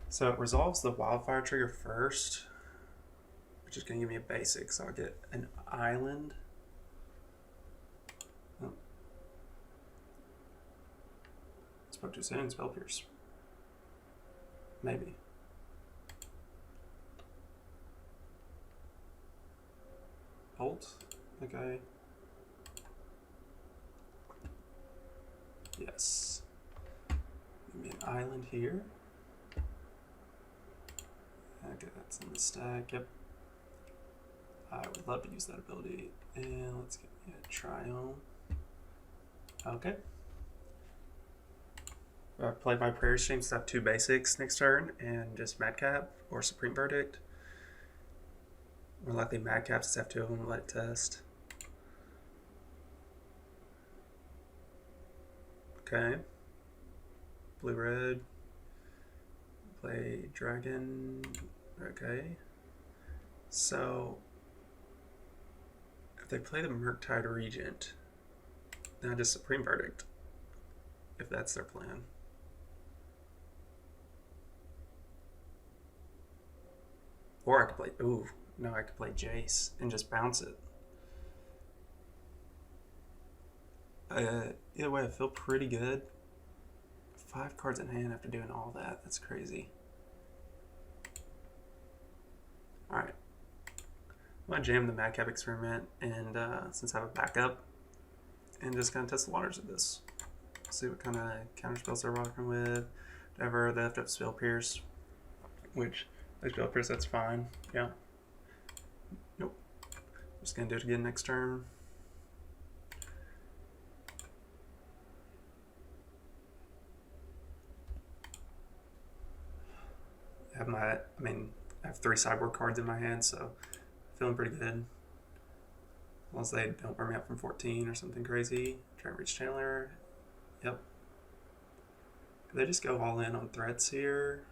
So it resolves the Wildfire trigger first, which is going to give me a basic. So I'll get an island. Oh. Spoke too soon, Spell Pierce. Maybe. Bolt. Okay. Yes. Give me an island here. Okay, that's in the stack. Yep. I would love to use that ability. And let's get me a Triome. Okay. Play my Prairie streams to have 2 basics next turn and just Madcap or Supreme Verdict. More likely Madcap, just have 2 of them, let it test. Okay. Blue-red. Play Dragon. Okay. So, if they play the Murktide Regent, then I just Supreme Verdict. If that's their plan. Or I could play, ooh, no, I could play Jace and just bounce it. Either way, I feel pretty good. 5 cards in hand after doing all that. That's crazy. Alright. I'm going to jam the Madcap Experiment, and since I have a backup, and just kind of test the waters of this. See what kind of counterspells they're rocking with. Whatever, they have to have Spell Pierce, which, like Spell Pierce, that's fine. Yeah. Nope. Just going to do it again next turn. I have 3 sideboard cards in my hand, so feeling pretty good. Unless they don't burn me up from 14 or something crazy. Try and reach Channeler. Yep. Do they just go all in on threats here?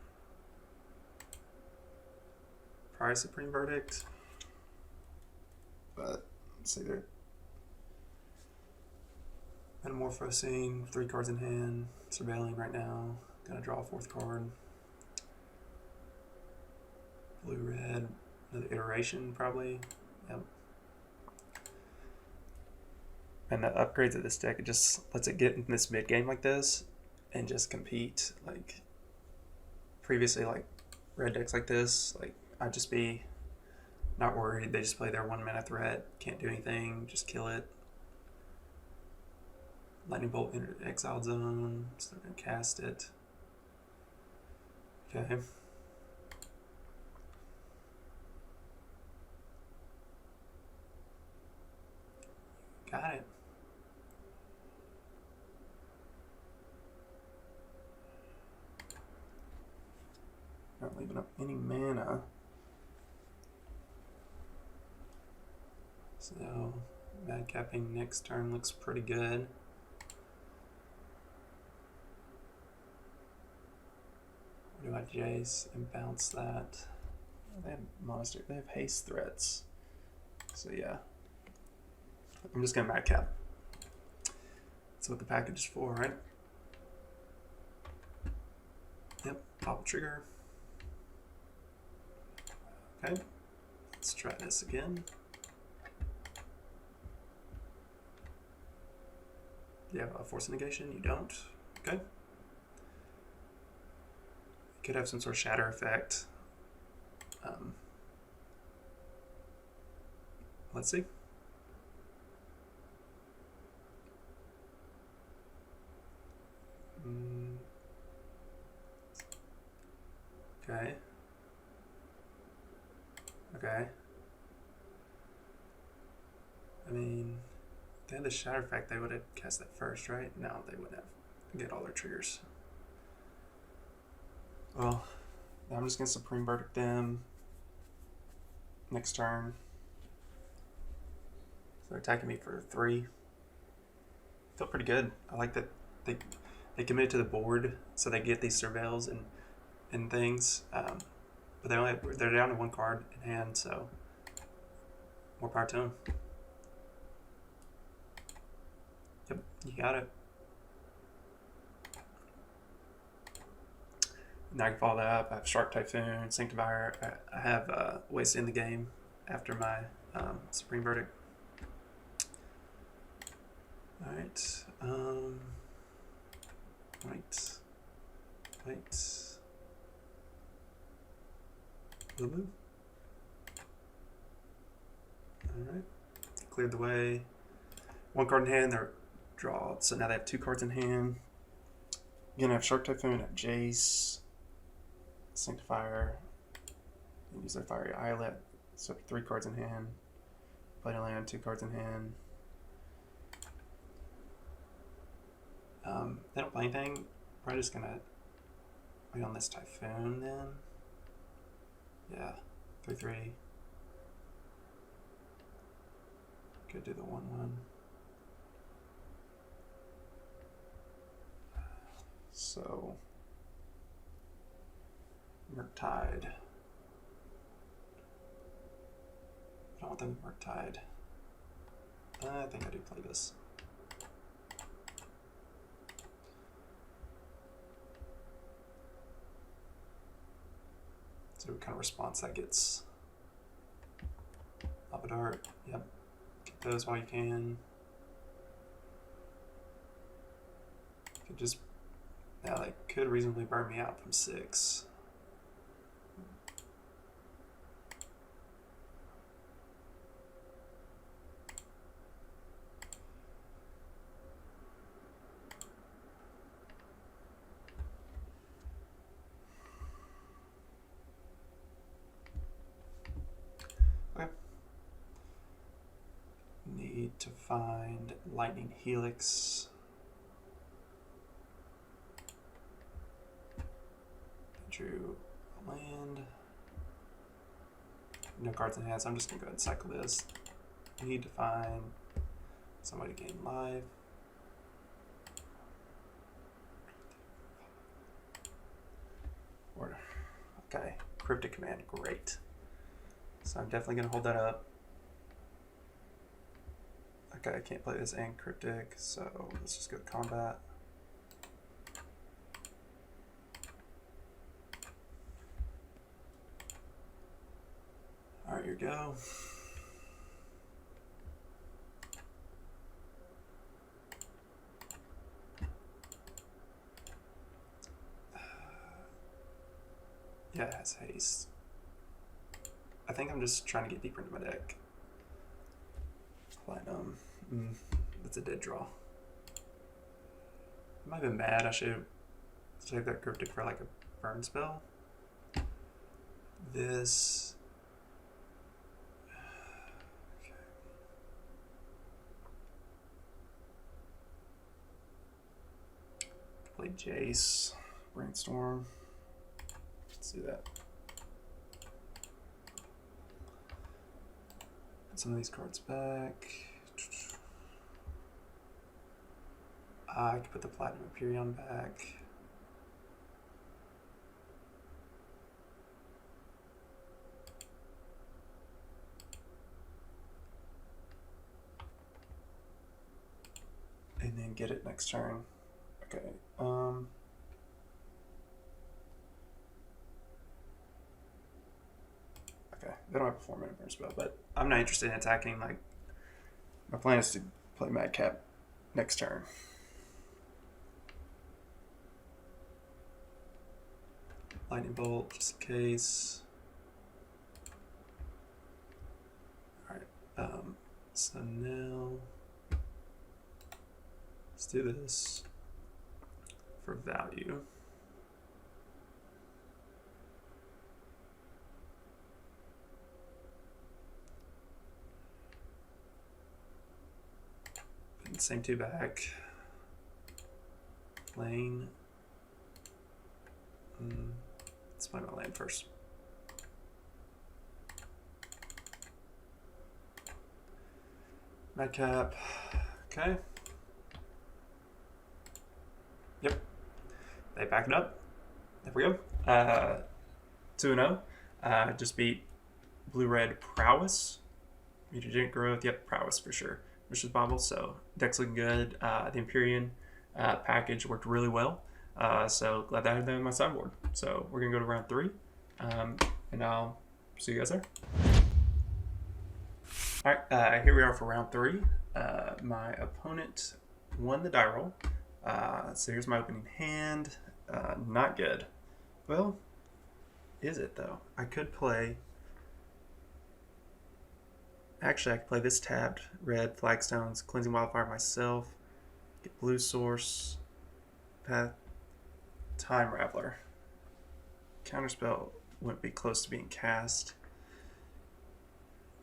Probably Supreme Verdict. But let's see there. Metamorphosing, 3 cards in hand. Surveilling right now. Gonna draw a 4th card. Blue-red, another iteration probably. Yep. And the upgrades of this deck, it just lets it get in this mid game like this and just compete. Like previously, like red decks like this, like I'd just be not worried. They just play their 1 mana threat, can't do anything, just kill it. Lightning Bolt entered the Exile zone, so they're gonna cast it. Okay. Got it. Not leaving up any mana. So, Madcapping next turn looks pretty good. Do I Jace and bounce that? They have monster. They have haste threats. So yeah. I'm just gonna Madcap. That's what the package is for, right? Yep, pop trigger. Okay, let's try this again. Do you have a Force of Negation? You don't. Okay. You could have some sort of shatter effect. Let's see. Okay. Okay. I mean, if they had the shatter effect, they would have cast that first, right? No, they wouldn't have. Get all their triggers. Well, I'm just gonna Supreme Verdict them next turn. So they're attacking me for 3. Feel pretty good. I like that they committed to the board, so they get these surveils and things. but they're down to 1 card in hand, so more power to them. Yep, you got it. Now I can follow that up. I have Shark Typhoon, Sanctifier. I have ways to end the game after my Supreme Verdict. Alright. Wait. Blue. Alright. Cleared the way. 1 card in hand, they're drawn. So now they have 2 cards in hand. Again, I have Shark Typhoon, I have Jace, Sanctifier, use their Fiery Islet. So 3 cards in hand. Play a land, 2 cards in hand. They don't play anything. We're just gonna wait on this Typhoon then. Yeah, 3/3. Could do the 1/1. So Murktide. I don't want them Murktide. I think I do play this. So what kind of response that gets. Lava Dart, yep. Get those while you can. Could just, yeah, they could reasonably burn me out from 6. Need to find Lightning Helix. Drew a land. No cards in hand, so I'm just gonna go ahead and cycle this. Need to find somebody to gain life. Or, okay, Cryptic Command, great. So I'm definitely gonna hold that up. Okay, I can't play this and Cryptic, so let's just go to combat. Alright, here we go. Yeah, it has haste. I think I'm just trying to get deeper into my deck. Platinum. That's a dead draw. I might have been bad. I should save that Cryptic for like a burn spell. This. Okay. Play Jace. Brainstorm. Let's do that. Put some of these cards back. I could put the Platinum Emperion back. And then get it next turn. Okay. Okay, they don't have a 4-minute burn spell, but I'm not interested in attacking. Like, my plan is to play Madcap next turn. Lightning Bolt, just in case. Alright, so now let's do this for value. Putting the same 2 back. Lane. Let's play my land first. Madcap. Okay. Yep. They back it up. There we go. 2-0. Just beat blue-red Prowess. Mutagenic Growth, yep, Prowess for sure. Vicious Bobble, so deck's looking good. The Emperion package worked really well. So glad that I had them in my sideboard. So we're going to go to round 3. And I'll see you guys there. Alright, here we are for round 3. My opponent won the die roll. So here's my opening hand. Not good. Well, is it though? I could play... Actually, I could play this tapped red Flagstones, Cleansing Wildfire myself, get blue source, path, time Raveler. Counterspell wouldn't be close to being cast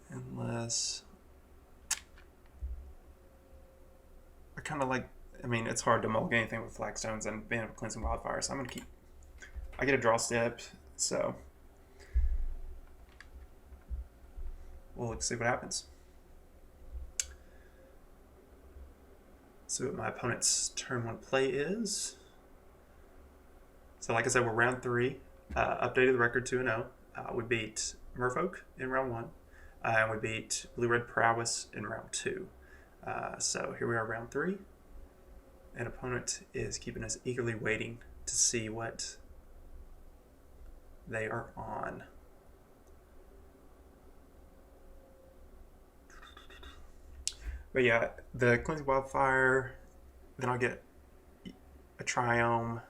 unless I kind of like. I mean, it's hard to mulligan anything with Flagstones and being able to Cleansing Wildfire, so I'm gonna keep. I get a draw step, so. Well, let's see what happens. See what my opponent's turn 1 play is. So like I said, we're round 3. Updated the record 2-0. We beat Merfolk in round 1. And we beat Blue-Red Prowess in round 2. So here we are, round 3. And opponent is keeping us eagerly waiting to see what they are on. But yeah, the Cleansing Wildfire, then I'll get a Triome.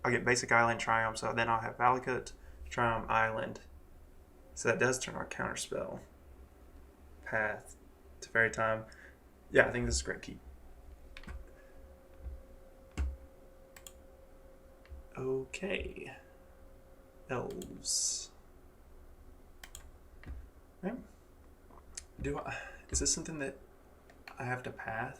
I'll get Basic Island Triome, so then I'll have Valakut, Triome Island. So that does turn on Counterspell. Path, Teferi time. Yeah, I think this is a great keep. Okay. Elves. Right. Is this something that I have to path?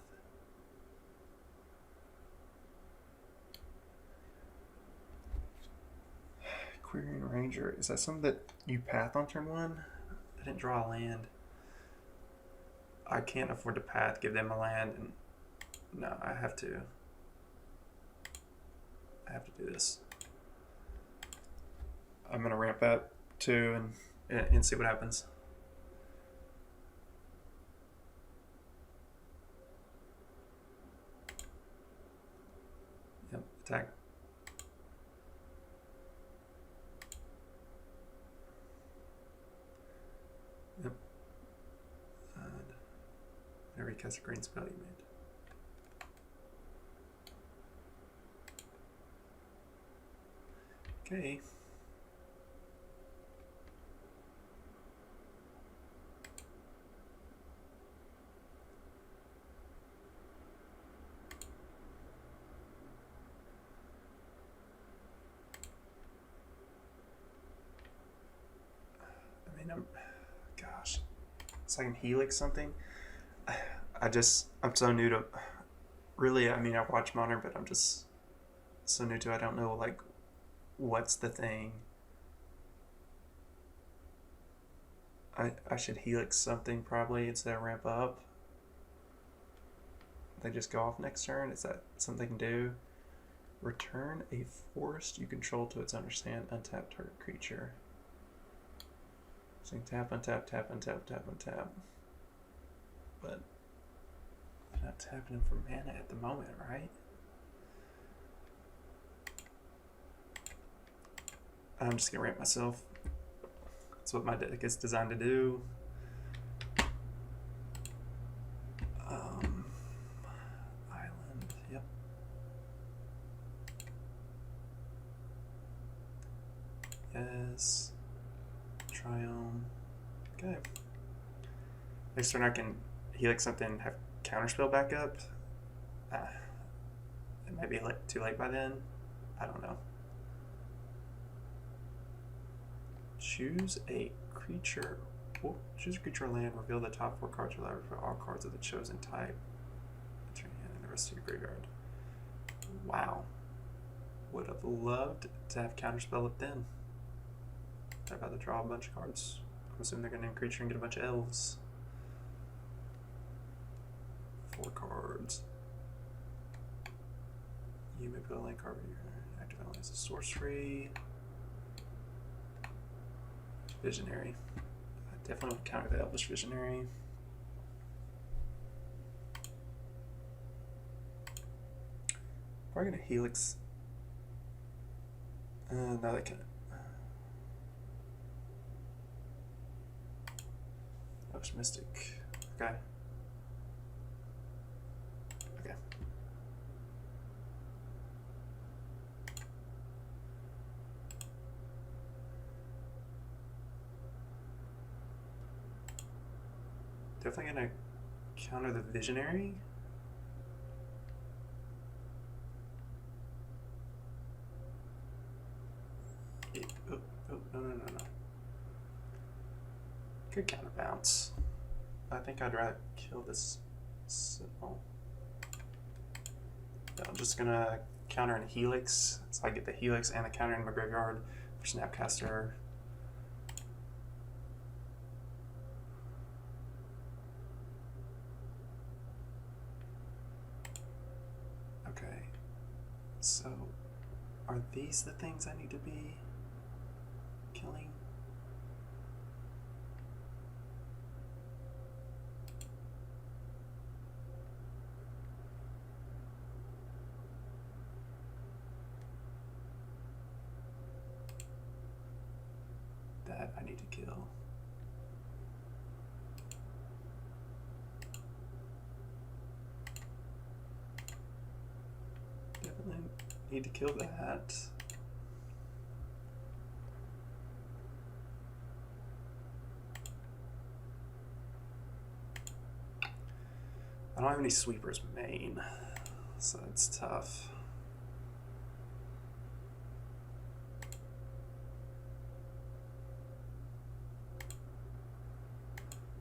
Querying Ranger, is that something that you path on turn 1? I didn't draw a land. I can't afford to path, give them a land, and no, I have to do this. I'm gonna ramp that too and see what happens. Yep, attack. Yep. Every cast a green spell you made. Okay. Gosh, so I can Helix something. I'm so new to, really, I mean, I watch Modern, but I'm just so new to it. I don't know, like, what's the thing. I should Helix something probably instead of ramp up. They just go off next turn. Is that something they can do? Return a forest you control to its understand, untap target creature. So you can tap, untap, tap, untap, tap, untap. But I'm not tapping them for mana at the moment, right? I'm just gonna ramp myself. That's what my deck is designed to do. Island, yep. Yes. Triome. Okay. Next turn I can Helix something, have Counterspell back up. It might be too late by then. I don't know. Choose a creature. Oh, choose a creature or land. Reveal the top 4 cards of your library for all cards of the chosen type. Enter your hand and the rest of your graveyard. Wow. Would have loved to have Counterspell it then. I'd rather draw a bunch of cards. I'm assuming they're going to name a creature and get a bunch of elves. 4 cards. You may put a land card in your active element as a sorcery. Visionary. I definitely want to counter the Elvish Visionary. Probably gonna Helix. No, they can't. Elvish Mystic. Okay. Okay. Definitely gonna counter the Visionary. No. Could counterbounce. I think I'd rather kill this Sentinel. Yeah, I'm just gonna counter in Helix, so I get the Helix and the counter in my graveyard for Snapcaster. Okay, so are these the things I need to be killing? That I need to kill. Definitely need to kill that. I don't have any sweepers main, so it's tough.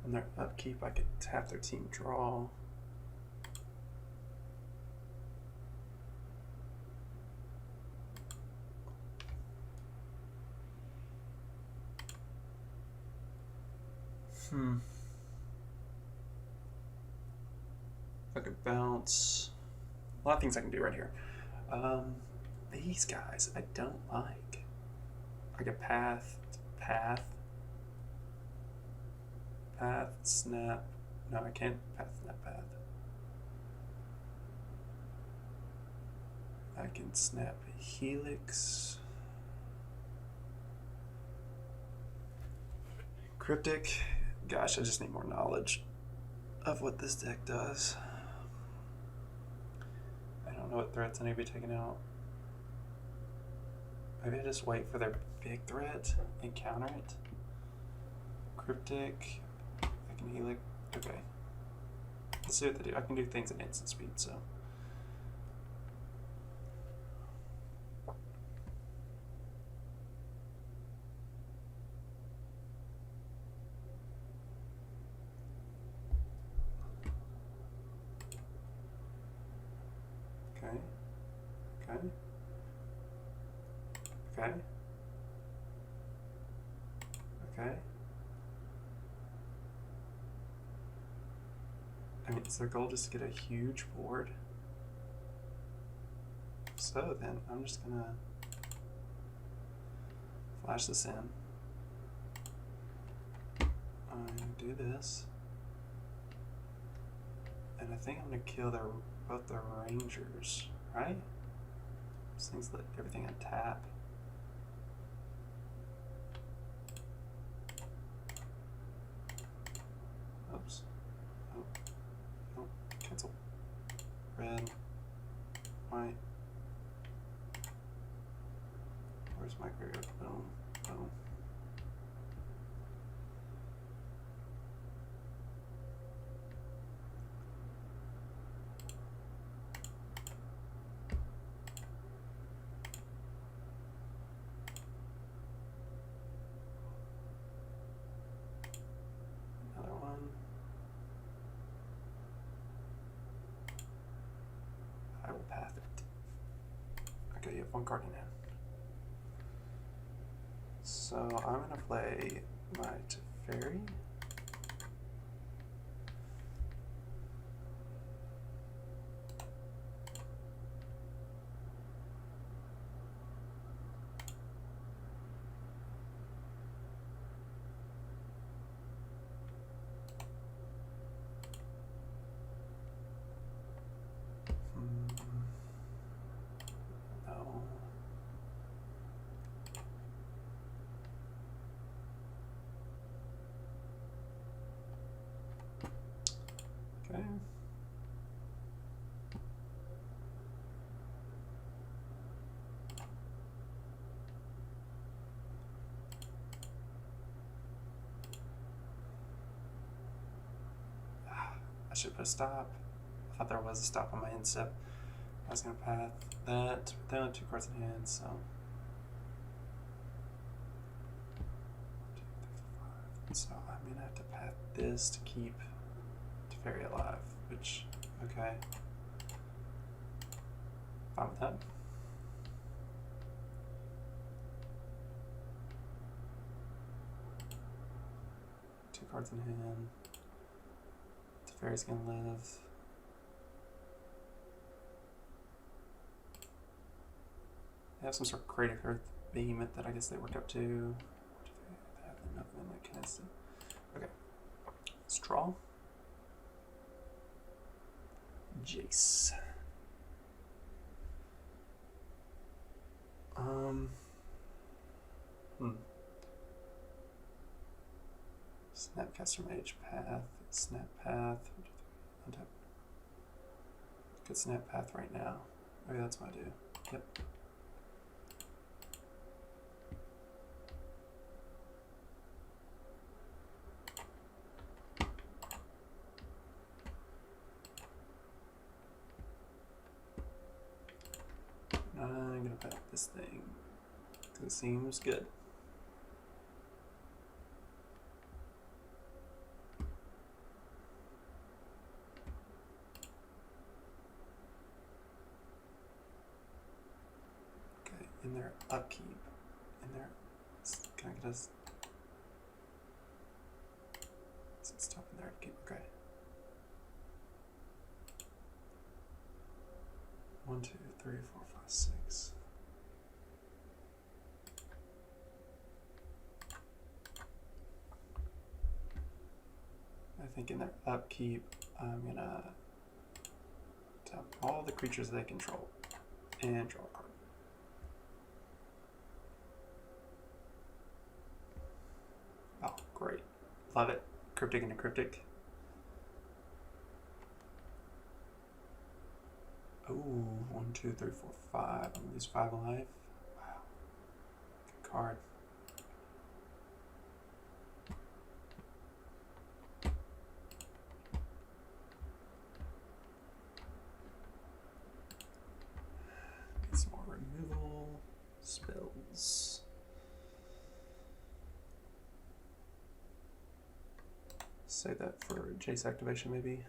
On their upkeep, I could have their team draw. I could bounce. A lot of things I can do right here. These guys I don't like. I could path, snap. No, I can't path, snap, path. I can snap Helix. Cryptic. Gosh, I just need more knowledge of what this deck does. I don't know what threats I need to be taking out. Maybe I just wait for their big threat and counter it. Cryptic. I can Helix. Okay. Let's see what they do. I can do things at instant speed, so. Okay. I mean, is their goal just to get a huge board? So then, I'm just gonna flash this in. I'm gonna do this. And I think I'm gonna kill both their Rangers, right? These things let everything untap. Oops. Oh. No. Cancel. Red. White. Where's my graveyard? Boom. Boom. Path it. Okay, you have one card in hand. So I'm gonna play my Teferi. I should put a stop. I thought there was a stop on my end step. I was going to path that. They only have 2 cards in hand, so. 2, 3, 4, 5. So I'm going to have to path this to keep Teferi alive, which, okay. Fine with that. Two cards in hand. Teferi's going to live. They have some sort of Cryptic Earth Behemoth that I guess they work up to. They have enough in that cast. Okay. Let's draw. Jace. Snapcaster Mage path. Snap path. Untap. Good snap path right now. Okay, that's what I do. Yep. I'm gonna path this thing because it seems good. Okay, in their upkeep, in their, can I get us? Some stuff in their upkeep. Okay. 1, 2, 3, 4, 5, 6. I think in their upkeep, I'm gonna tap all the creatures they control and draw a card. Oh, great. Love it. Cryptic into Cryptic. Ooh, 1, 2, 3, 4, 5. I'm gonna lose 5 life. Wow. Good card. Get some more removal spells. Save that for Jace activation, maybe.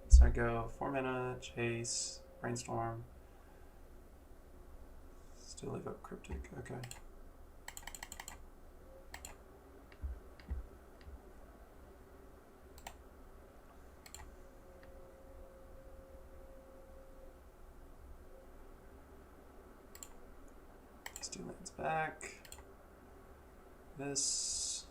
So I go 4 mana, Chase, Brainstorm. Still leave up Cryptic, okay. These 2 lands back. This.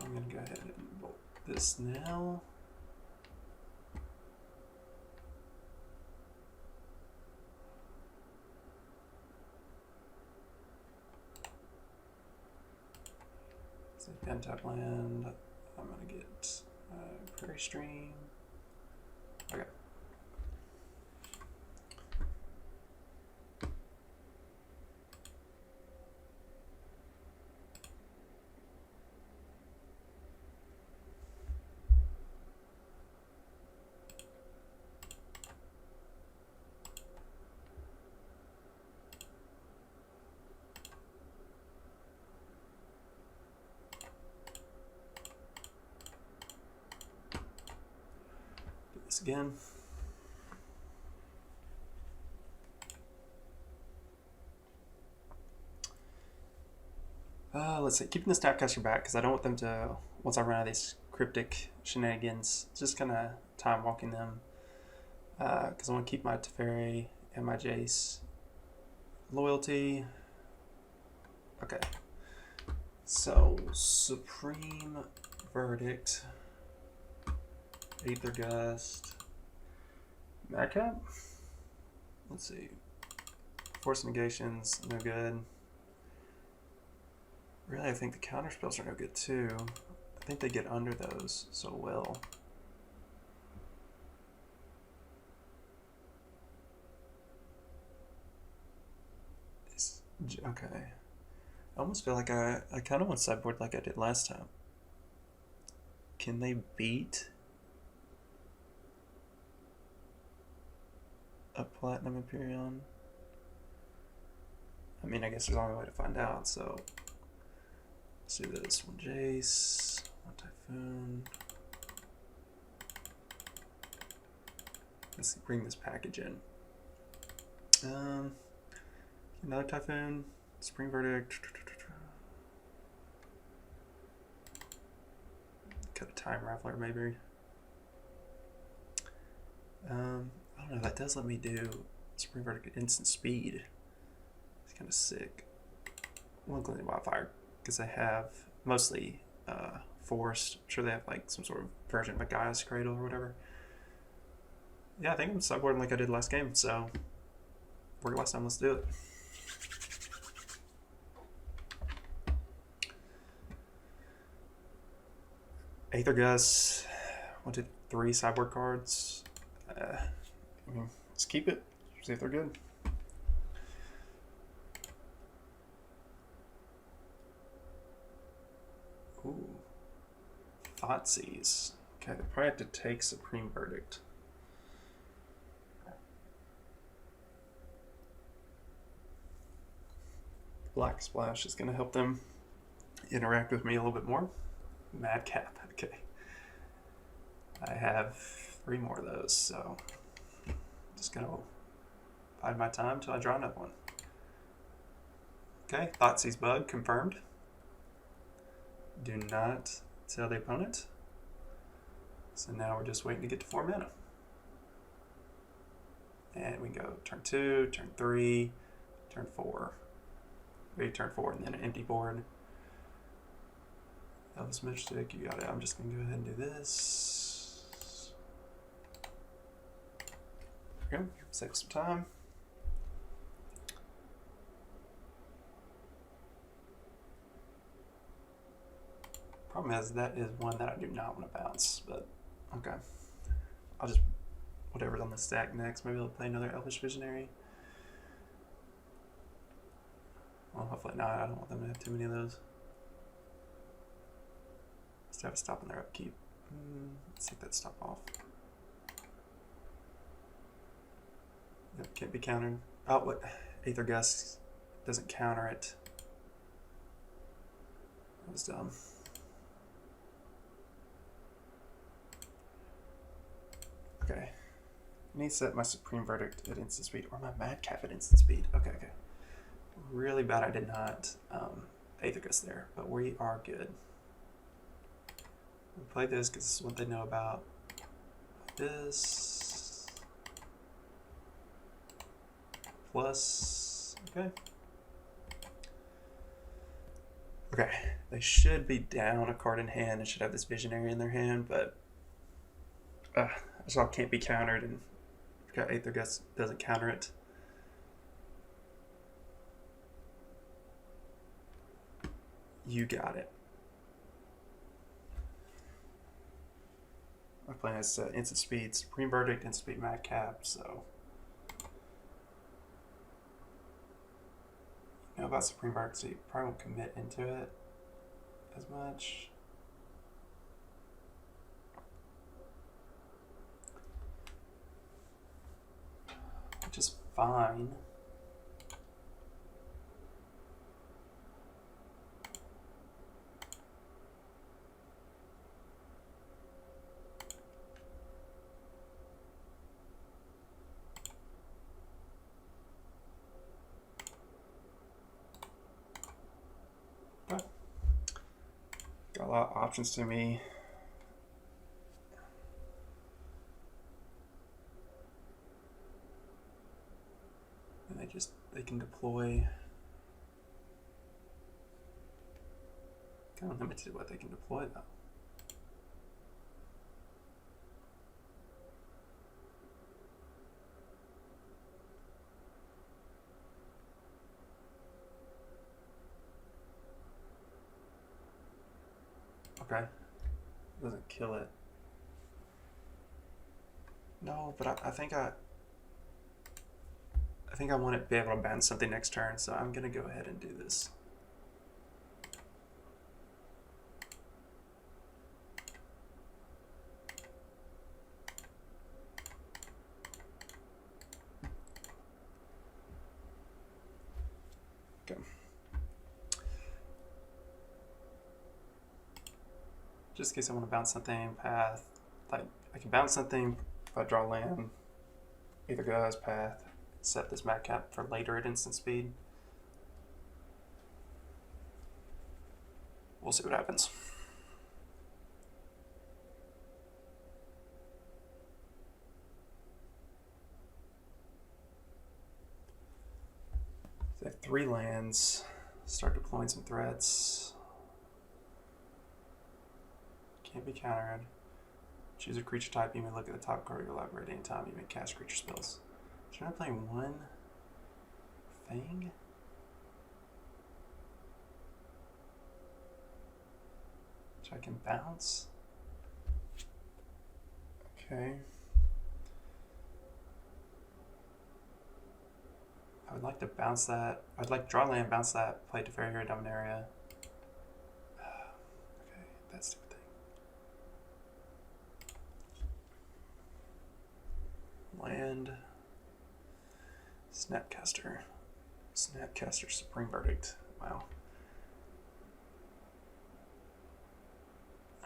I'm going to go ahead and bolt this now. It's a untap land. I'm going to get Prairie Stream. Okay. Again. Let's see, keeping the Snapcaster back because I don't want them to, once I run out of these Cryptic shenanigans, just kind of time walking them. Because I want to keep my Teferi and my Jace. Loyalty. Okay. So, Supreme Verdict. Aether Gust. Madcap? Let's see. Force of Negation's no good. Really, I think the counterspells are no good too. I think they get under those so well. Okay. I almost feel like I kind of want sideboard like I did last time. Can they beat a Platinum Emperion? I mean, I guess there's only a way to find out, so let's do this. One Jace, one Typhoon. Let's bring this package in. Another Typhoon, Spring Verdict. Cut a Time Raveler, maybe. I don't know, that does let me do Spring Verdict at instant speed. It's kind of sick. One Cleansing Wildfire, because I have mostly Forced. I'm sure they have like some sort of version of a Gaia's Cradle or whatever. Yeah, I think I'm sideboarding like I did last game, so worked last time, let's do it. Aether Gust, 1, 2, 3 sideboard cards. I mean, let's keep it, see if they're good. Ooh, Thoughtseize. Okay, they probably have to take Supreme Verdict. Black Splash is going to help them interact with me a little bit more. Madcap, okay. I have 3 more of those, so just going to bide my time until I draw another one. Okay, Thoughtseize Bug confirmed. Do not tell the opponent. So now we're just waiting to get to 4 mana. And we can go turn 2, turn 3, turn 4. Maybe turn 4 and then an empty board. Elvis Mystic, you got it. I'm just going to go ahead and do this. There we go. Save some time. Problem is, that is one that I do not want to bounce, but okay. I'll just, whatever's on the stack next, maybe I'll play another Elvish Visionary. Well, hopefully not. I don't want them to have too many of those. Let's have a stop on their upkeep. Let's take that stop off. Yep, can't be countered. Oh, what? Aether Gust doesn't counter it. That was dumb. Okay. I need to set my Supreme Verdict at instant speed or my Madcap at instant speed. Okay, okay. Really bad I did not Aether Gust there, but we are good. We play this because this is what they know about. This. Plus. Okay. Okay. They should be down a card in hand and should have this Visionary in their hand, but this all can't be countered, and got Aether Gust doesn't counter it. You got it. My plan is instant speed, Supreme Verdict, instant speed, Madcap, so. You know about Supreme Verdict, so you probably won't commit into it as much. Which is fine. Got a lot of options to me. And they can deploy. Kind of limited what they can deploy though. Okay. Doesn't kill it. No, but I think I think I want to be able to bounce something next turn, so I'm going to go ahead and do this. Okay. Just in case I want to bounce something, path, like I can bounce something if I draw land, Aether Gust, path, set this Madcap for later at instant speed. We'll see what happens. So I have 3 lands, start deploying some threats. Can't be countered. Choose a creature type. You may look at the top card of your library at any time. You may cast creature spells. Should I play 1 thing? Which I can bounce. Okay. I would like to bounce that. I'd like to draw land, bounce that, play Teferi or Dominaria. Okay, that's stupid thing. Land. Snapcaster. Snapcaster Supreme Verdict. Wow.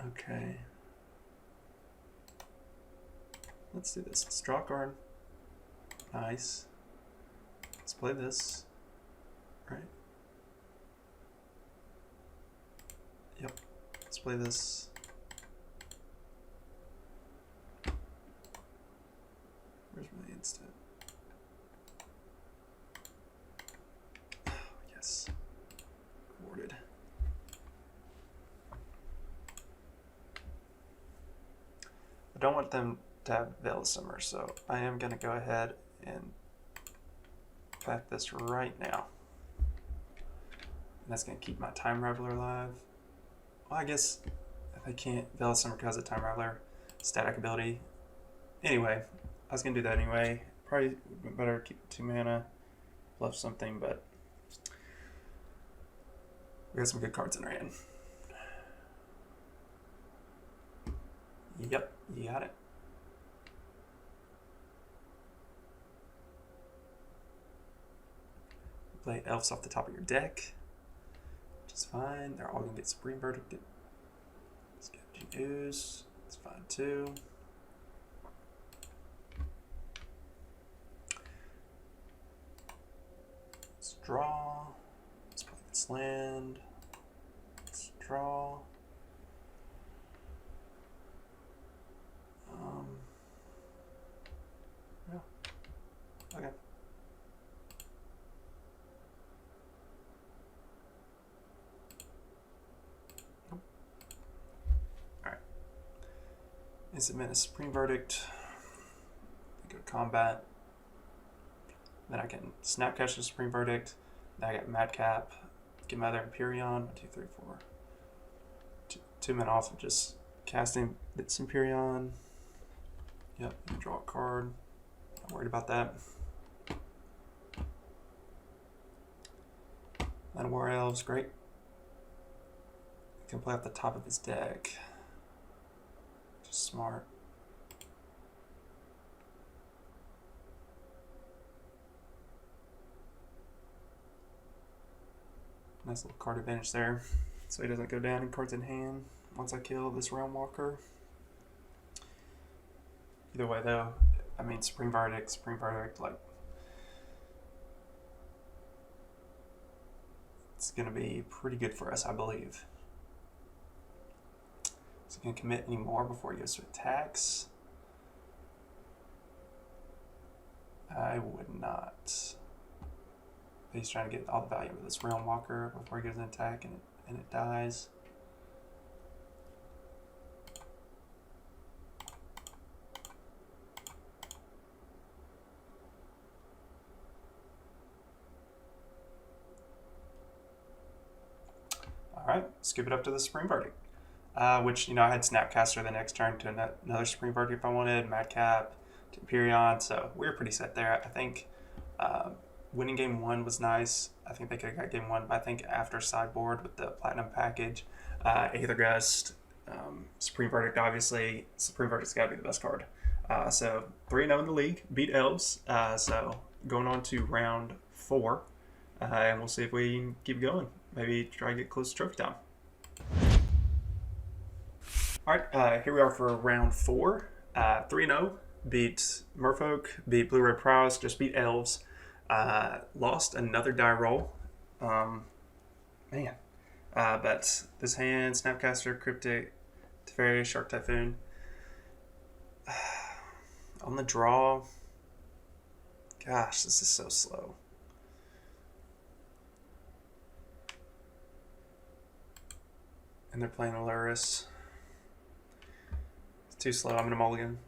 Okay. Let's do this. Let's draw a card. Nice. Let's play this. Right. Yep. Let's play this. Where's my instant? Oh, yes. Rewarded. I don't want them to have Veil of Summer, so I am going to go ahead and pack this right now. And that's going to keep my Time Raveler alive. Well, I guess if I can't Veil of Summer because of Time Raveler static ability. Anyway, I was going to do that anyway. Probably better keep 2 mana, bluff something, but we got some good cards in our hand. Yep, you got it. Play elves off the top of your deck, which is fine. They're all going to get Supreme Verdicted. Scavenging Ooze, it's fine too. Let's draw. Let's play this land. Let's draw. Yeah. Okay. Alright. Instant Menace Supreme Verdict. Go to combat. Then I can Snapcaster Supreme Verdict. Then I got Madcap. Get my other Emperion. 1, 2, 3, 4. 2 men off of just casting this Emperion. Yep, draw a card. Not worried about that. Then War Elves, great. Can play off the top of his deck. Just smart. Nice little card advantage there. So he doesn't go down in cards in hand once I kill this Realm Walker. Either way though, I mean Supreme Verdict, like it's gonna be pretty good for us, I believe. Is he gonna commit any more before he goes to attacks? I would not. He's trying to get all the value of this Realm Walker before he goes an attack and it dies. Alright, scoop it up to the Supreme Verdict. Which, you know, I had Snapcaster the next turn to another Supreme Verdict if I wanted, Madcap, to Emperion, so we were pretty set there. I think Winning game one was nice. I think they could have got game one, but I think after sideboard with the Platinum package, Aether Gust, Supreme Verdict, obviously. Supreme Verdict's got to be the best card. So 3-0 in the league, beat Elves. So going on to round 4, and we'll see if we can keep going. Maybe try to get close to trophy time. All right, here we are for round 4. 3-0, beat Merfolk, beat Blue Red Prowess, just beat Elves. Lost another die roll. Man. But this hand, Snapcaster, Cryptic, Teferi, Shark Typhoon. On the draw, gosh, this is so slow. And they're playing Aluris. It's too slow. I'm going to mulligan.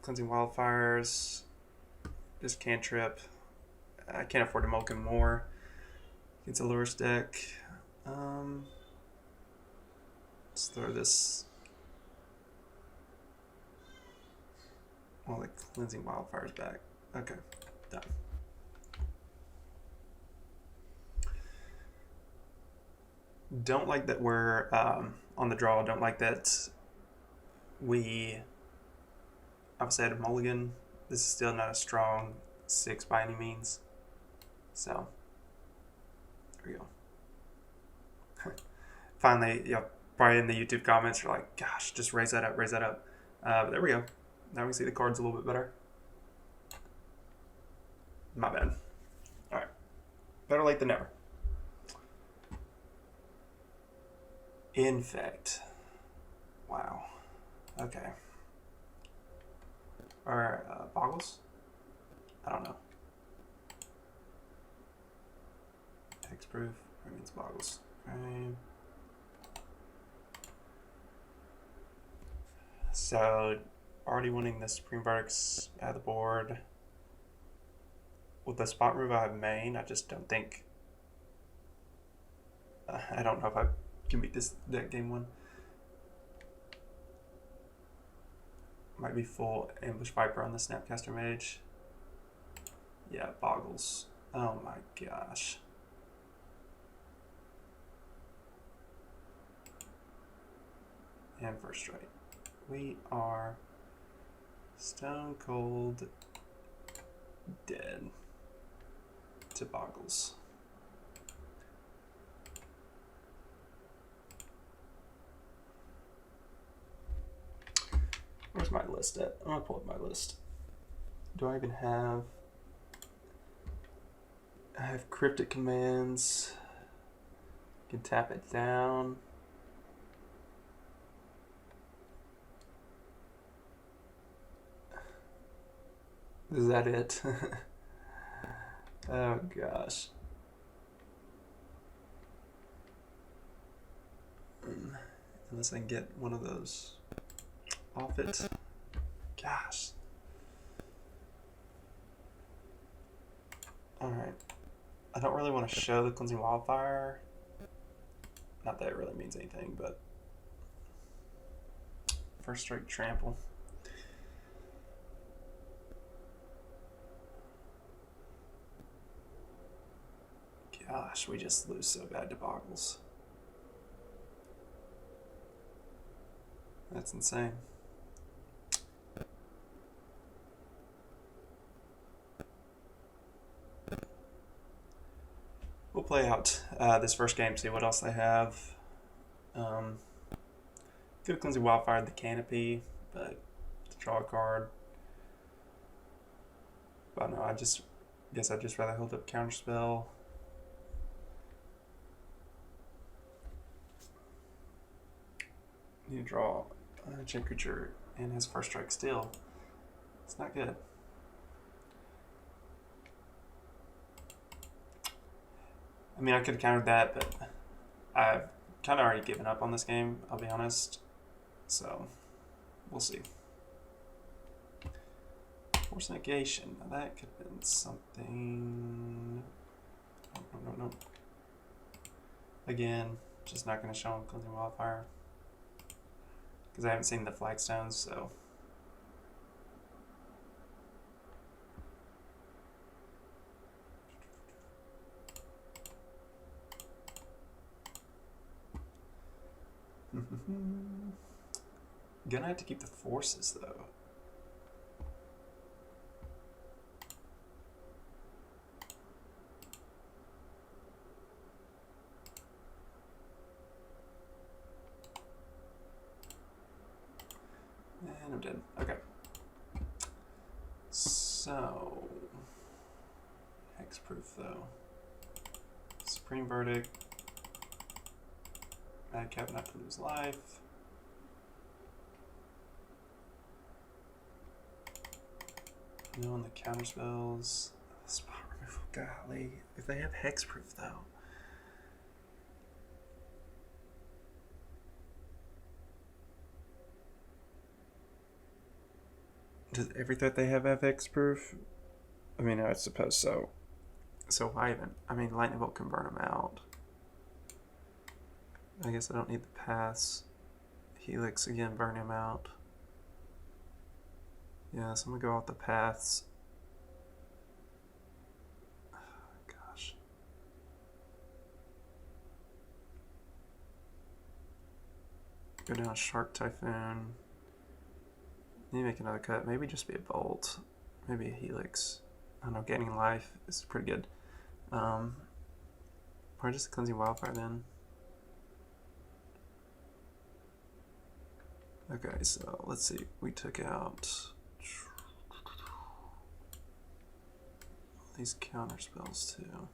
Cleansing Wildfires. This cantrip. I can't afford to mulligan more. It's a Aluris deck. Let's throw this. Well, the Cleansing Wildfire's back. Okay, done. Don't like that we're on the draw. Don't like that we obviously had a mulligan. This is still not a strong 6 by any means. So, there we go. Finally, probably in the YouTube comments, you're like, gosh, just raise that up, raise that up. But there we go. Now we can see the cards a little bit better. My bad. Alright. Better late than never. En-Vec. Wow. Okay. Or Boggles? I don't know. Hexproof. That means Boggles. Okay. So, already winning the Supreme Verdicts out of the board. With the spot move, I have main. I just don't think. I don't know if I can beat this deck game 1. Might be full Ambush Viper on the Snapcaster Mage. Yeah, Boggles. Oh my gosh. And first strike. We are stone cold dead to Boggles. Where's my list at? I'm gonna pull up my list. Do I even have? I have Cryptic Commands. Can tap it down. Is that it? Oh gosh. Unless I can get one of those off it. Gosh. Alright. I don't really want to show the Cleansing Wildfire. Not that it really means anything, but first strike trample. Gosh, we just lose so bad to Boggles. That's insane. We'll play out this first game, see what else they have. Could have Cleansing Wildfire the Canopy, but to draw a card. But no, I guess I'd just rather hold up Counterspell. You draw a chain creature and his first strike still. It's not good. I mean, I could have countered that, but I've kind of already given up on this game, I'll be honest. So, we'll see. Force of Negation. Now that could have been something. No. Again, just not going to show him Cleansing Wildfire. Because I haven't seen the Flagstones, so. Gonna have to keep the forces though. And I'm dead. Okay. So, hexproof though. Supreme Verdict. Madcap not to lose life. No on the counterspells. Spot removal. Golly. If they have hexproof though. Does every threat they have hexproof? I mean, I suppose so. So why even? I mean, Lightning Bolt can burn them out. I guess I don't need the pass. Helix again, burn him out. Yeah, so I'm gonna go off the paths. Gosh. Go down Shark Typhoon. Need to make another cut. Maybe just be a bolt. Maybe a helix. I don't know, gaining life is pretty good. Or just a Cleansing Wildfire then. Okay, so let's see. We took out these counterspells too.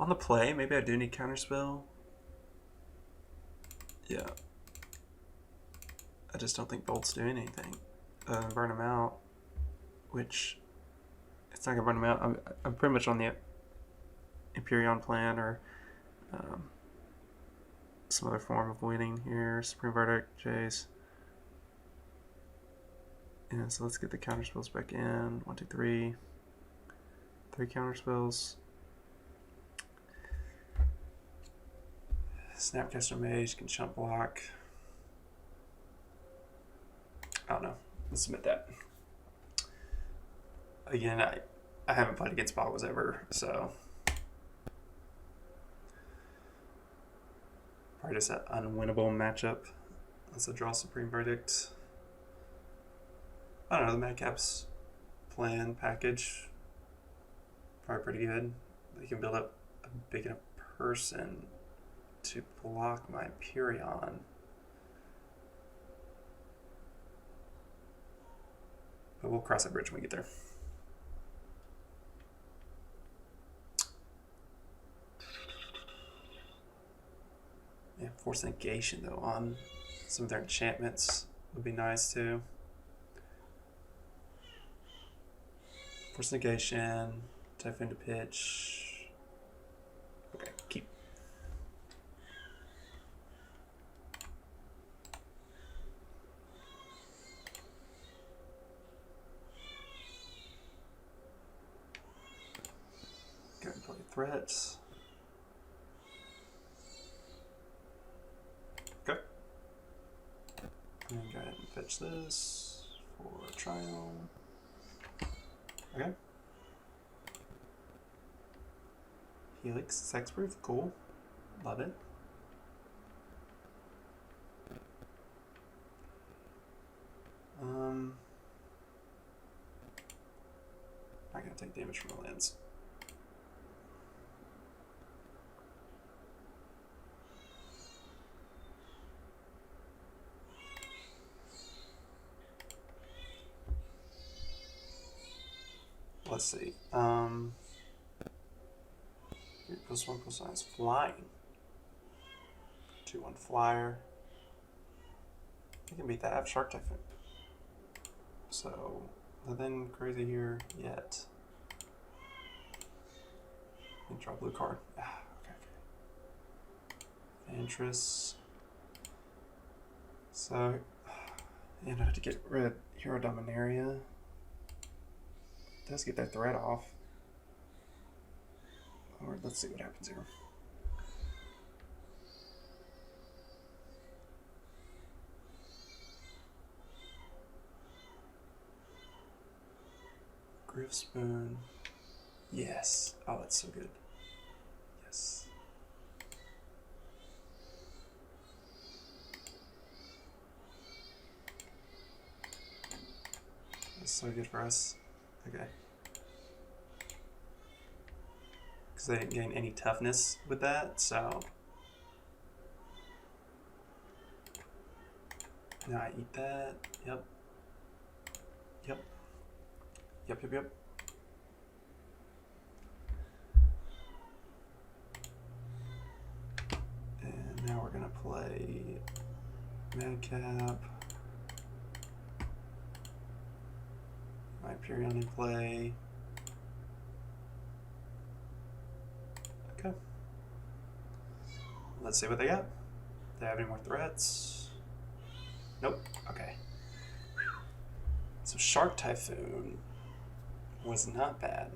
On the play, maybe I do need counterspell. Yeah. I just don't think bolts do anything other than burn them out, which it's not gonna burn them out. I'm pretty much on the Emperion plan or some other form of winning here. Supreme Verdict, Jace. And so let's get the counterspells back in. 1, 2, 3. 3 counterspells. Snapcaster Mage can chump block. I don't know. Let's submit that. Again, I haven't played against Boggles ever, so probably just an unwinnable matchup. Let's draw Supreme Verdict. I don't know, the Madcap's plan package probably pretty good. They can build up a big enough person to block my Emperion. But we'll cross that bridge when we get there. Yeah, Force of Negation though on some of their enchantments would be nice too. Force of Negation, Typhoon to pitch. Okay, keep. Go and play threats. Okay. And go ahead and fetch this for Triome. Okay. Helix, hexproof, cool. Love it. Not gonna take damage from the lands. Let's see. +1/+1 is flying. 2/1 flyer. You can beat that. I have Shark Typhoon. So nothing crazy here yet. You can draw a blue card. Ah, okay. Vantress. So you know, to get rid of Hero Dominaria. Does get that threat off. Or let's see what happens here. Griff Spoon. Yes. Oh, that's so good. Yes. so good for us. Okay. Because they didn't gain any toughness with that, so. Now I eat that. Yep. Yep. Yep, yep, yep. And now we're gonna play Madcap. My Emperion in play. Okay. Let's see what they got. Do they have any more threats? Nope. Okay. So Shark Typhoon was not bad.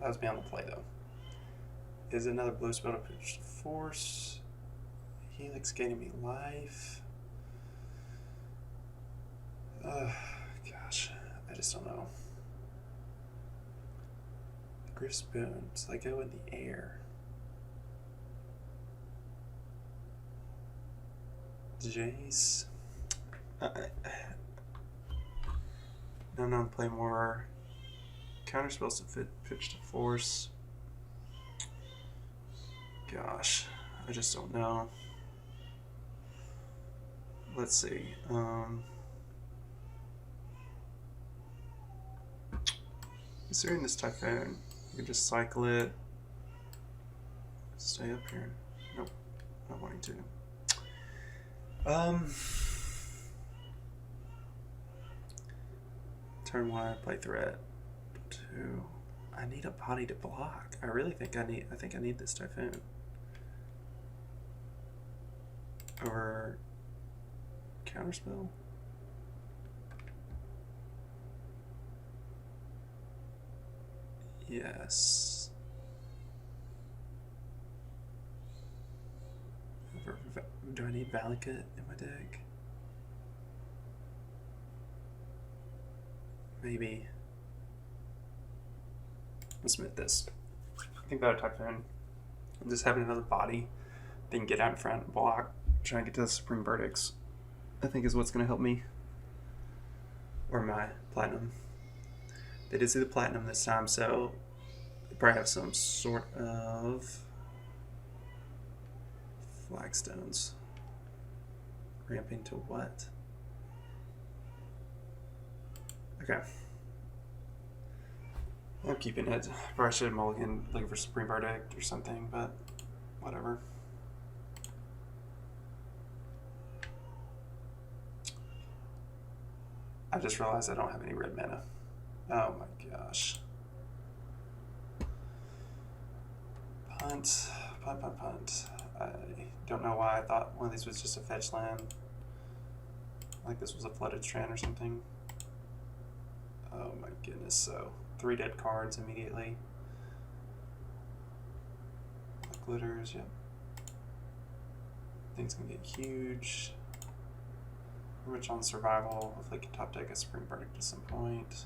That was me on the play though. Is another blue spell to push force. Helix gaining me life. Gosh, I just don't know. Griff Spoon, so I go in the air. Jace. No, play more counterspells to fit pitch to force. Gosh, I just don't know. Let's see. Considering this Typhoon, you can just cycle it. Stay up here. Nope, not wanting to. Turn 1, I play threat. 2. I need a body to block. I really think I need this Typhoon. Over Counterspell? Yes. Do I need Valakut in my deck? Maybe. Let's submit this. I think that Typhoon. And just having another body they can get out in front and block, try and get to the Supreme Verdicts, I think is what's going to help me. Or my Platinum. They did see the Platinum this time, so they probably have some sort of Flagstones. Ramping to what? Okay. I'm keeping it. Probably should have mulliganed looking for Supreme Verdict or something, but whatever. I just realized I don't have any red mana. Oh my gosh. Punt. Punt. I don't know why I thought one of these was just a fetch land. Like this was a Flooded Strand or something. Oh my goodness, so 3 dead cards immediately. Glitters, yep. Things gonna get huge. We're rich on survival. Hopefully can top deck a Supreme Verdict at some point.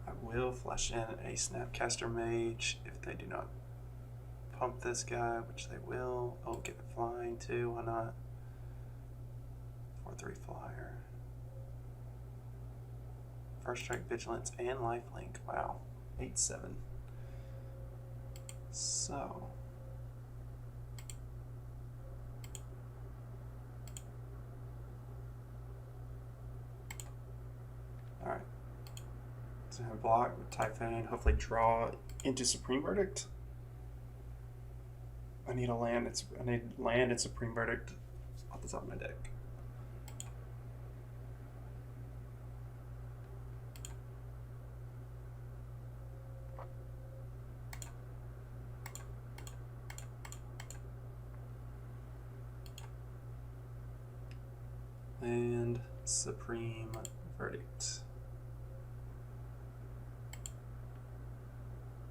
I will flash in a Snapcaster Mage if they do not pump this guy, which they will. Oh, get flying too, why not? 4/3 flyer. First strike, vigilance, and lifelink. Wow. 8/7. So. Alright. So I have block with Typhoon, hopefully draw into Supreme Verdict. I need a land. I need land and Supreme Verdict off the top of my deck. And Supreme Verdict.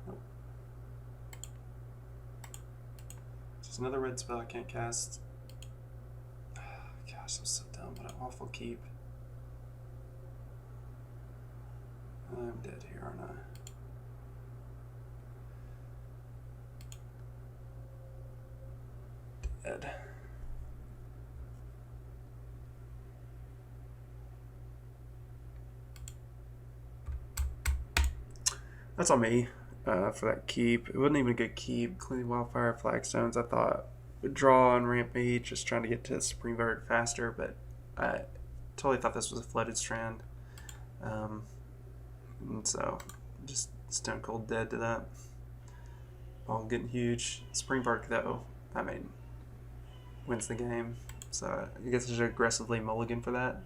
Nope. Just another red spell I can't cast. Gosh, I'm so dumb, but an awful keep. I'm dead here, aren't I? dead. That's on me for that keep. It wasn't even a good keep. Cleansing Wildfire, Flagstones, I thought would draw on Rampage, just trying to get to Supreme Verdict faster, but I totally thought this was a Flooded Strand. And so, just stone cold dead to that. Ball getting huge. Supreme Verdict, though, I mean, wins the game. So I guess I should aggressively mulligan for that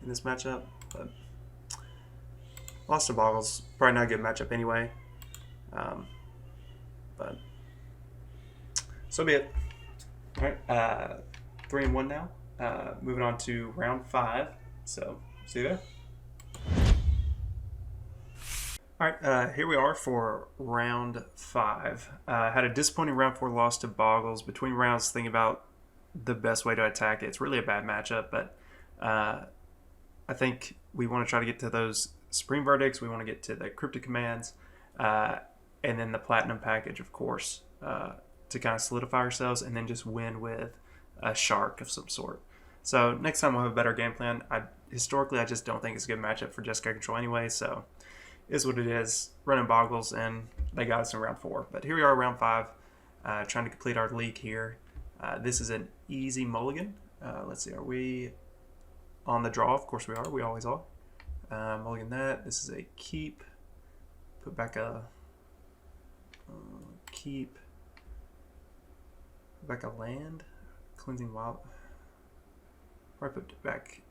in this matchup, but lost to Boggles. Probably not a good matchup anyway. But so be it. All right, 3-1 now. Moving on to round 5. So see you there. All right, here we are for round 5. Had a disappointing round 4 loss to Boggles. Between rounds, thinking about the best way to attack it. It's really a bad matchup, but I think we want to try to get to those Supreme Verdicts. We want to get to the Cryptic Commands, and then the Platinum package, of course, to kind of solidify ourselves, and then just win with a Shark of some sort. So next time we'll have a better game plan. Historically, I just don't think it's a good matchup for Jeskai Control anyway, so is what it is. Running Boggles, and they got us in round 4. But here we are, round 5, trying to complete our league here. This is an easy mulligan. Let's see, are we on the draw? Of course we are. We always are. Mulligan that. This is a keep. Put back a keep. Put back a land. Cleansing Wild. Probably put back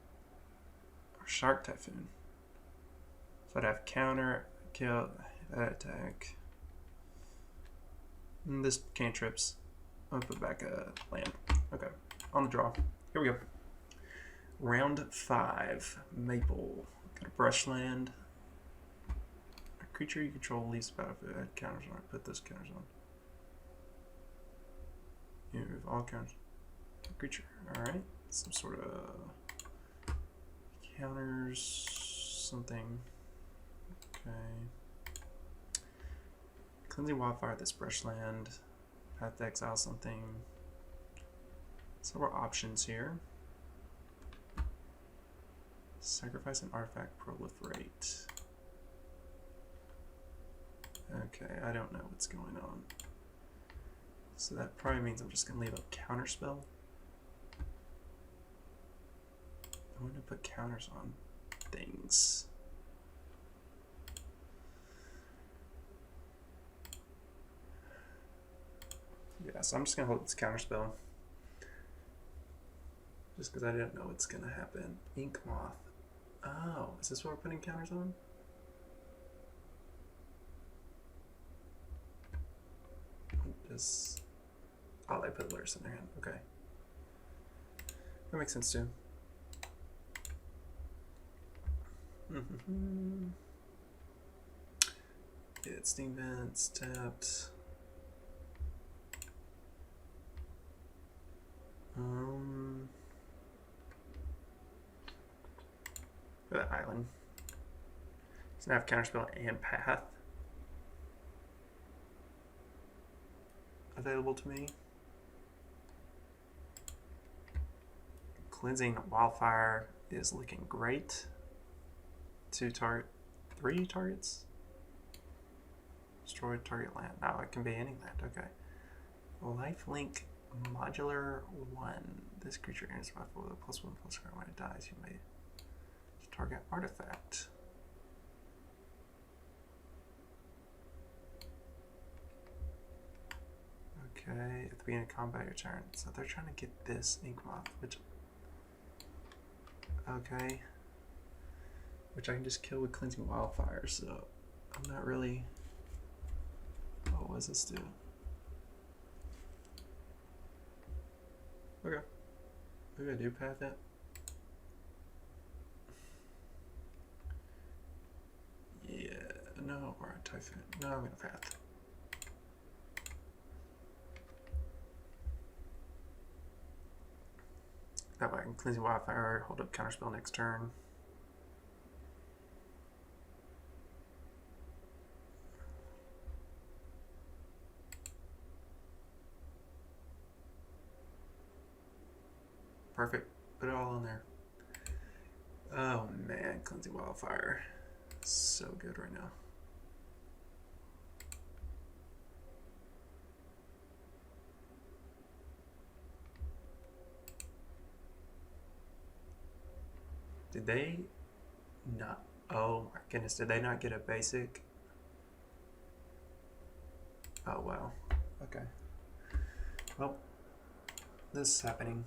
our Shark Typhoon. So I'd have counter, kill, attack. And this cantrips. I'm gonna put back a land. Okay, on the draw. Here we go. Round 5, Maple. Got a brush land. A creature you control leaves the battlefield. Add counters on it. Put those counters on. You remove all counters. Creature. Alright. Some sort of counters. Something. Okay. Cleansing Wildfire, this brush land. Path to exile something. Several options here. Sacrifice an artifact, proliferate. Okay, I don't know what's going on. So that probably means I'm just going to leave a counterspell. I want to put counters on things. Yeah, so I'm just going to hold this counterspell. Just because I didn't know what's going to happen. Ink Moth. Oh, is this what we're putting counters on? Just... oh, they put lures in their hand. Okay. That makes sense too. Get Steam Vents, tapped. For the island. It's gonna have counterspell and path available to me. Cleansing Wildfire is looking great. 3 targets. Destroy target land. No, it can be any land. Okay. Lifelink Modular 1. This creature enters my field with a +1/+1. When it dies, you may target artifact. Okay, at the beginning of combat, your turn. So they're trying to get this Ink Moth, which... okay. Which I can just kill with Cleansing Wildfire, so I'm not really... oh, what does this do? Okay. Maybe I do path it. Yeah, no, or a Typhoon. No, I'm gonna path. That way I can Cleansing Wildfire, hold up Counterspell next turn. Perfect. Put it all in there. Oh man, Cleansing Wildfire. So good right now. Did they not? Oh my goodness, did they not get a basic? Oh wow. Okay. Well, this is happening.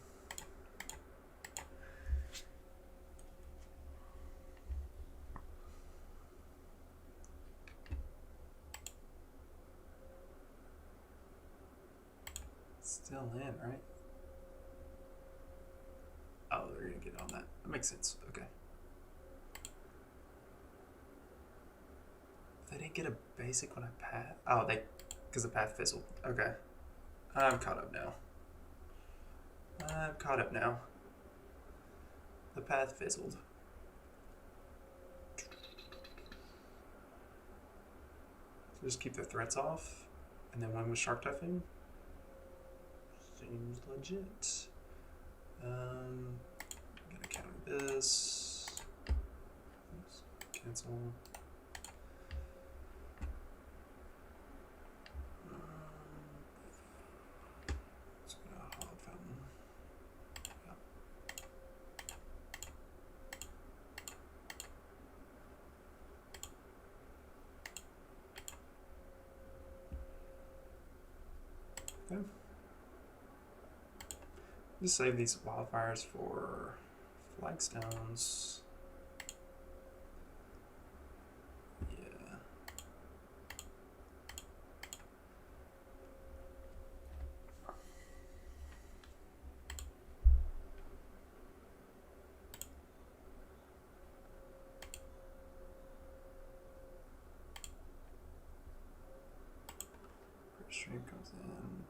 Still in, right? Oh, they're gonna get on that. That makes sense. Okay. They didn't get a basic when I path. Oh, because the path fizzled. Okay. I'm caught up now. The path fizzled. So just keep their threats off, and then one with Shark Typhoon. Seems legit. I'm gonna counter this. Oops. Cancel. Let's go to Hallowed Fountain. Yep. Okay. Just save these wildfires for flagstones. Yeah. First stream comes in.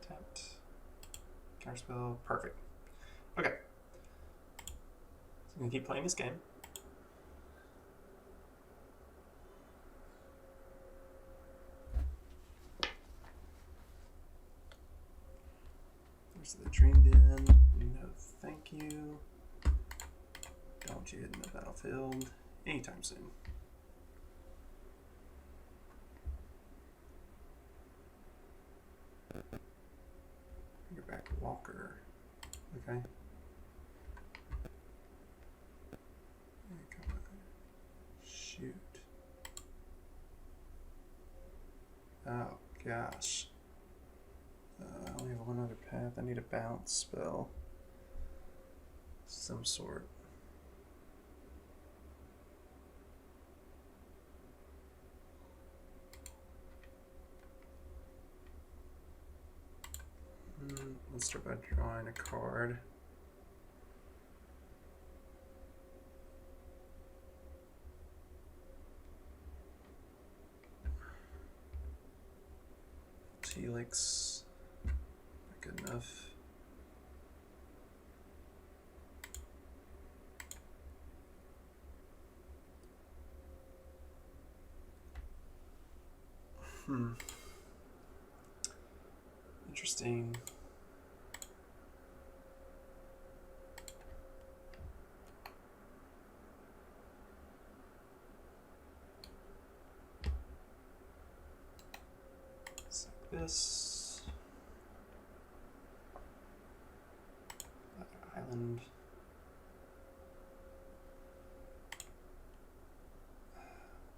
Tapped. Counterspell. Perfect. Okay. So I'm going to keep playing this game. There's the Dream Den. No, thank you. Don't you hit in the battlefield anytime soon. You're back, Walker. Okay. Come on. Shoot. Oh gosh. I only have one other path. I need a bounce spell. Some sort. Let's start by drawing a card. Helix. Not good enough. Interesting. This island.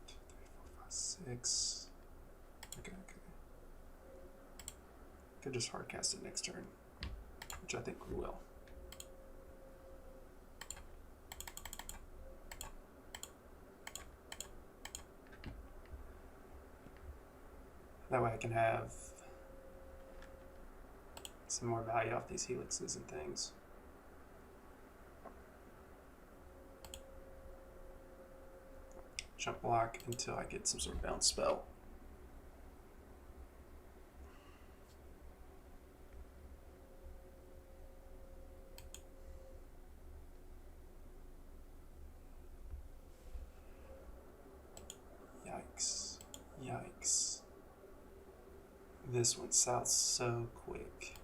2, 3, 4, 5, 6. Okay. Could just hardcast it next turn, which I think we will. That way I can have some more value off these helixes and things. Jump block until I get some sort of bounce spell. Yikes. This went south so quick.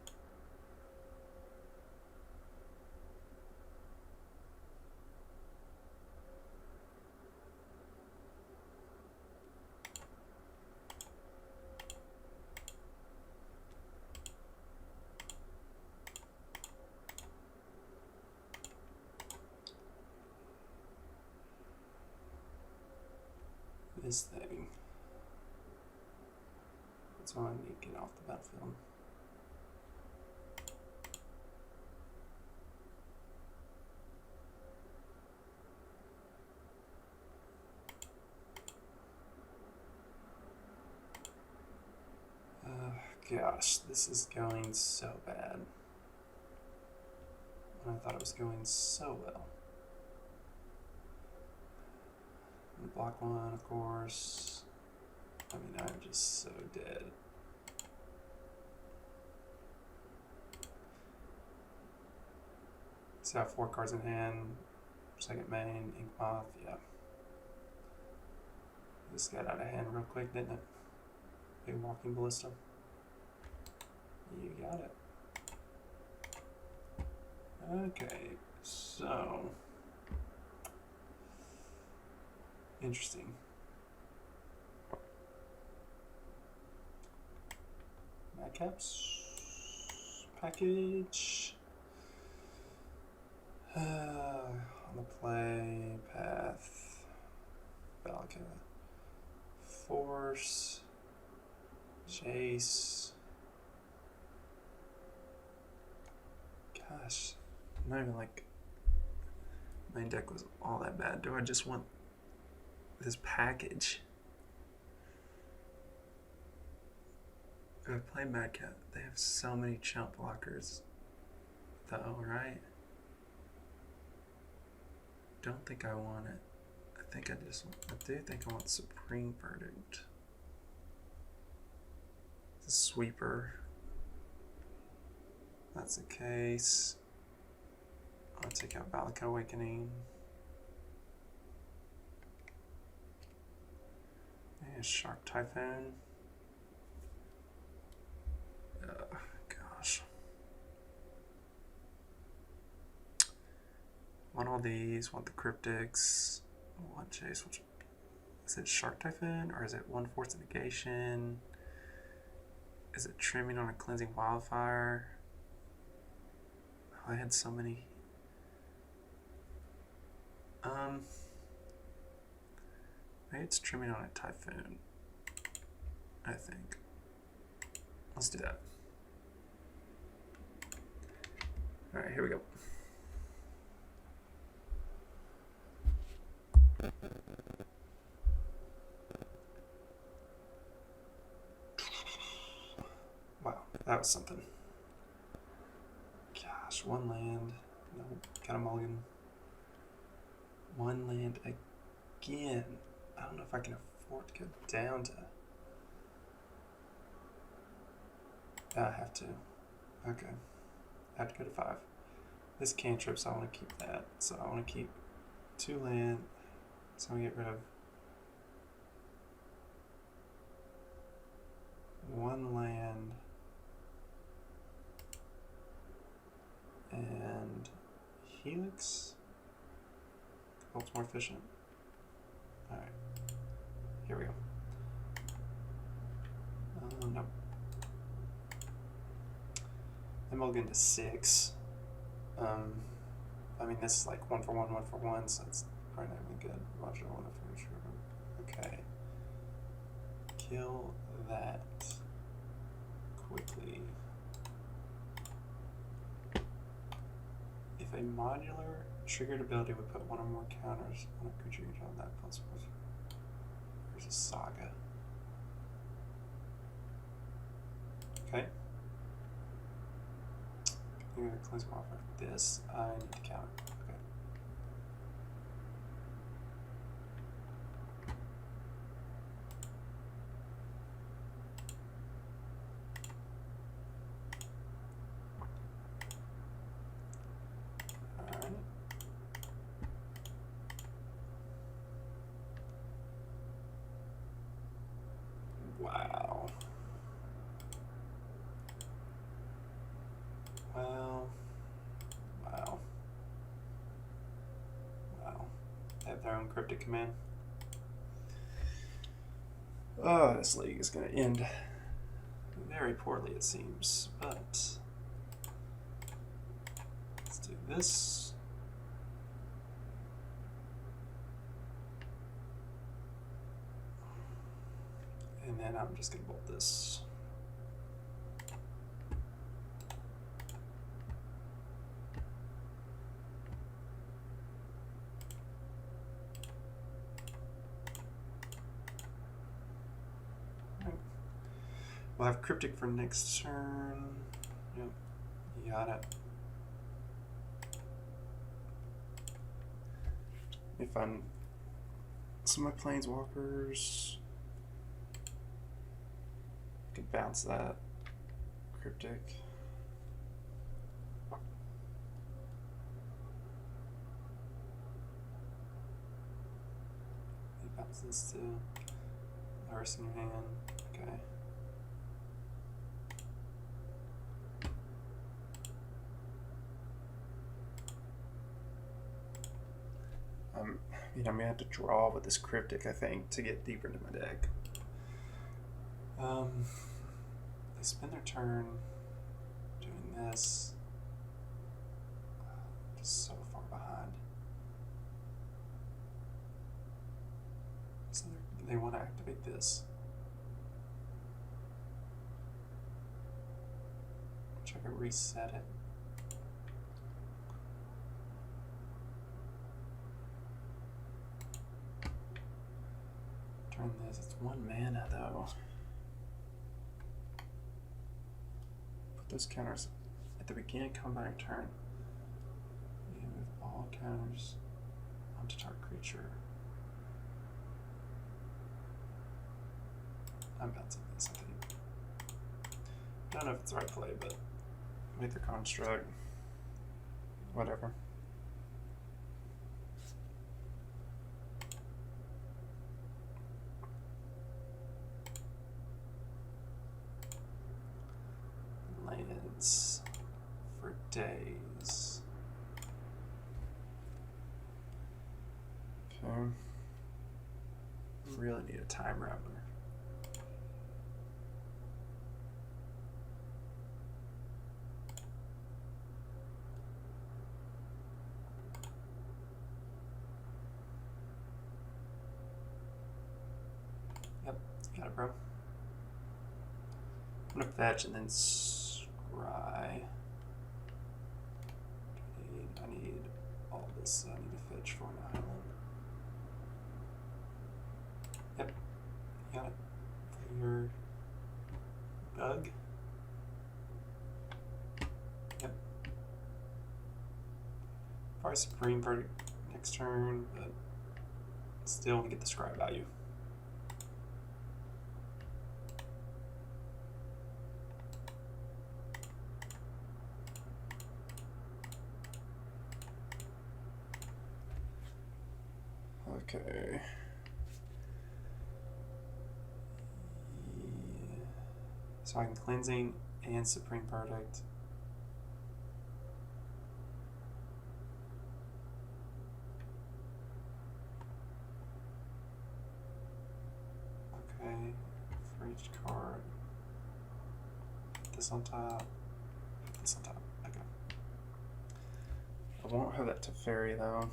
this thing. That's why I need to get off the battlefield. Gosh, this is going so bad. I thought it was going so well. Block one, of course. I mean, I'm just so dead. So I have 4 cards in hand. Second main, Ink Moth, yeah. This got out of hand real quick, didn't it? Big walking ballista. You got it. Okay, so interesting. Madcap's package. On the play path. Valakut. Force. Jace. Gosh, not even like my deck was all that bad. Do I just want this package? If I play Madcap, they have so many chump blockers though, right? Don't think I want it. I do think I want Supreme Verdict. The sweeper. That's the case. I'll take out Valakut Awakening. And Shark Typhoon. Gosh. Want all these, want the Cryptics, want Jace. Which, is it Shark Typhoon or is it one Force of Negation? Is it trimming on a Cleansing Wildfire? I had so many. Maybe it's trimming on a Typhoon. I think. Let's do that. All right, here we go. Wow, that was something. Gosh, one land. No, got a mulligan. One land again. I don't know if I can afford to go down to. I have to. Okay. I have to go to 5. This cantrip, so I want to keep that. So I want to keep 2 land. So I'm going to get rid of 1 land. And Helix. It's more efficient. Alright. Here we go. No. Then we'll get into 6. I mean, this is like 1 for 1, 1 for 1, so it's probably not even good. Roger, 1 for sure. Okay. Kill that quickly. If a modular triggered ability would put 1 or more counters on a creature you control that plus. There's a Saga. Okay. I'm going to cleanse them off like this. I need to counter. Okay. Alright. Wow. Well, wow. Wow. They have their own Cryptic Command. Oh, this league is going to end very poorly, it seems. But let's do this. And then I'm just going to bolt this. We'll have Cryptic for next turn. Yep. Yada. If I'm some of my Planeswalkers, could bounce that Cryptic. You bounce this too. Horse in your hand. Okay. I'm gonna have to draw with this Cryptic, I think, to get deeper into my deck. They spend their turn doing this. Just so far behind. So they want to activate this. Try to reset it. Turn this, it's 1 mana though. Put those counters at the beginning of combat turn. You move all counters onto target creature. I'm bouncing this, I think. I don't know if it's the right play, but make the construct. Whatever. Lands for days. Okay. Really need a time Raveler. Yep, got it, bro. I'm gonna fetch and then scry. I need all this. I need to fetch for an island. Yep, got it. Clear. Bug. Yep. Probably Supreme Verdict next turn, but still want to get the scry value. Okay. Yeah. So I can Cleansing and Supreme Verdict. Okay. For each card. Put this on top. Put this on top. Okay. I won't have that Teferi though.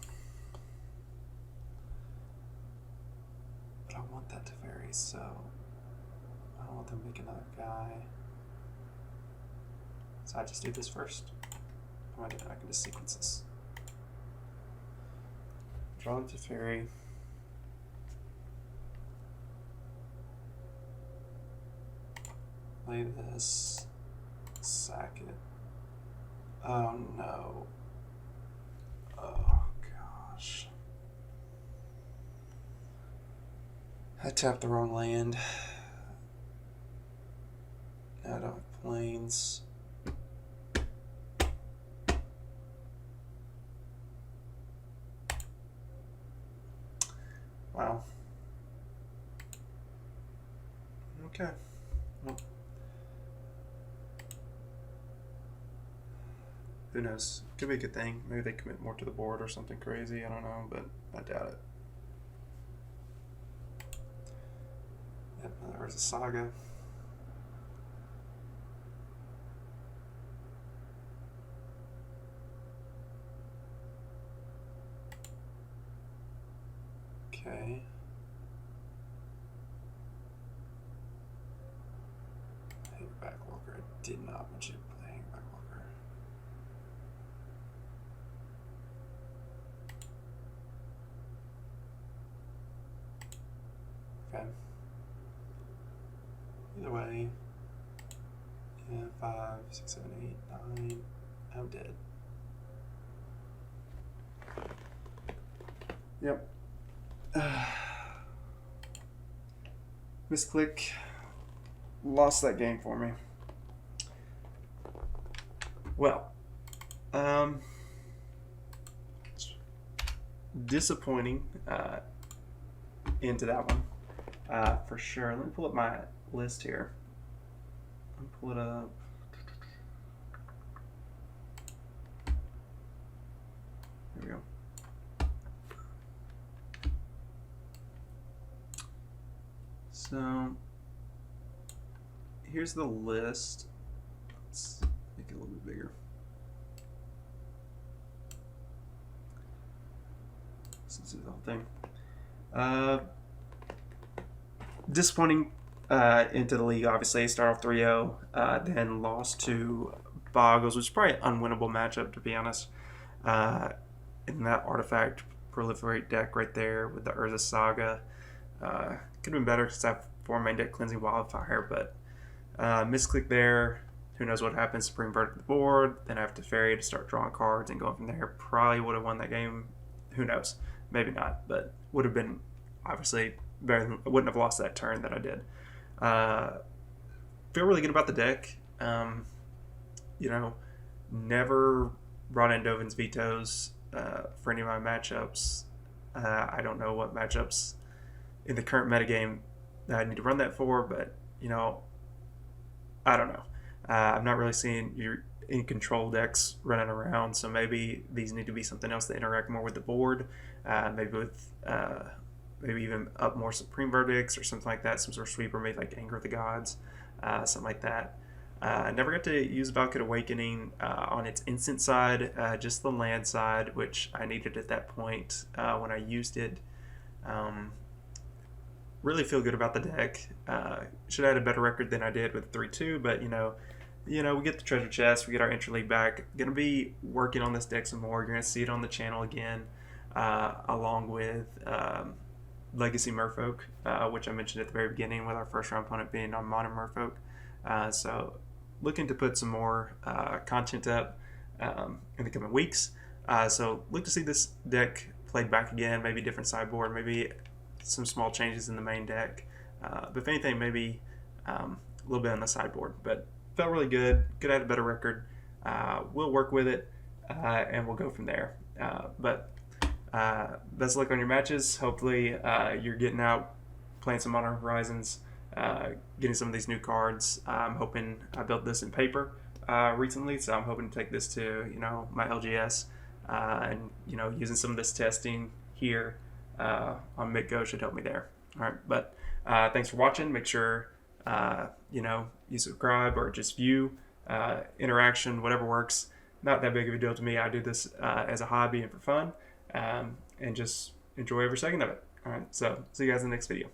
I want that Teferi, so I don't want them to make another guy. So I just do this first. I can just sequence this. Draw the Teferi. Play this. Sack it. Oh no. Oh gosh. I tapped the wrong land. Now I don't have planes. Wow. Okay. Well, who knows? Could be a good thing. Maybe they commit more to the board or something crazy. I don't know, but I doubt it. Yep, there's a Saga. Okay. Backwalker. I did not want you playing Backwalker. Okay. Either way, yeah, 5, 6, 7, 8, 9. I'm dead. Yep. Misclick lost that game for me. Well, disappointing into that one for sure. Let me pull up my list here. Let me pull it up. There we go. So here's the list. Let's make it a little bit bigger. Let's do the whole thing. Disappointing into the league, obviously. Start off 3-0, then lost to Boggles, which is probably an unwinnable matchup, to be honest. In that Artifact Proliferate deck right there with the Urza Saga. Could have been better because I have 4 main deck Cleansing Wildfire, but misclick there. Who knows what happens? Supreme Verdict the board. Then I have Teferi to start drawing cards and going from there. Probably would have won that game. Who knows? Maybe not, but would have been obviously better than, wouldn't have lost that turn that I did. Feel really good about the deck. You know, never brought in Dovin's Vetoes for any of my matchups. I don't know what matchups in the current metagame that I need to run that for, but you know, I don't know. I'm not really seeing your in control decks running around, so maybe these need to be something else that interact more with the board. Maybe with maybe even up more Supreme Verdicts or something like that. Some sort of sweeper, maybe like Anger of the Gods, something like that. I never got to use Valakut Awakening on its instant side, just the land side, which I needed at that point when I used it. Really feel good about the deck. Should have had a better record than I did with 3-2, but you know, we get the treasure chest, we get our entry league back. Gonna be working on this deck some more. You're gonna see it on the channel again, along with Legacy Merfolk, which I mentioned at the very beginning, with our first round opponent being on Modern Merfolk. So looking to put some more content up in the coming weeks. So look to see this deck played back again, maybe different sideboard, maybe some small changes in the main deck. But if anything, maybe a little bit on the sideboard. But felt really good. Could have had a better record. We'll work with it, and we'll go from there. But best of luck on your matches. Hopefully you're getting out, playing some Modern Horizons, getting some of these new cards. I'm hoping I built this in paper recently, so I'm hoping to take this to my LGS, and using some of this testing here on MTG should help me there. All right, but thanks for watching. Make sure you subscribe or just view. Interaction, whatever works. Not that big of a deal to me. I do this as a hobby and for fun, and just enjoy every second of it. All right, so see you guys in the next video.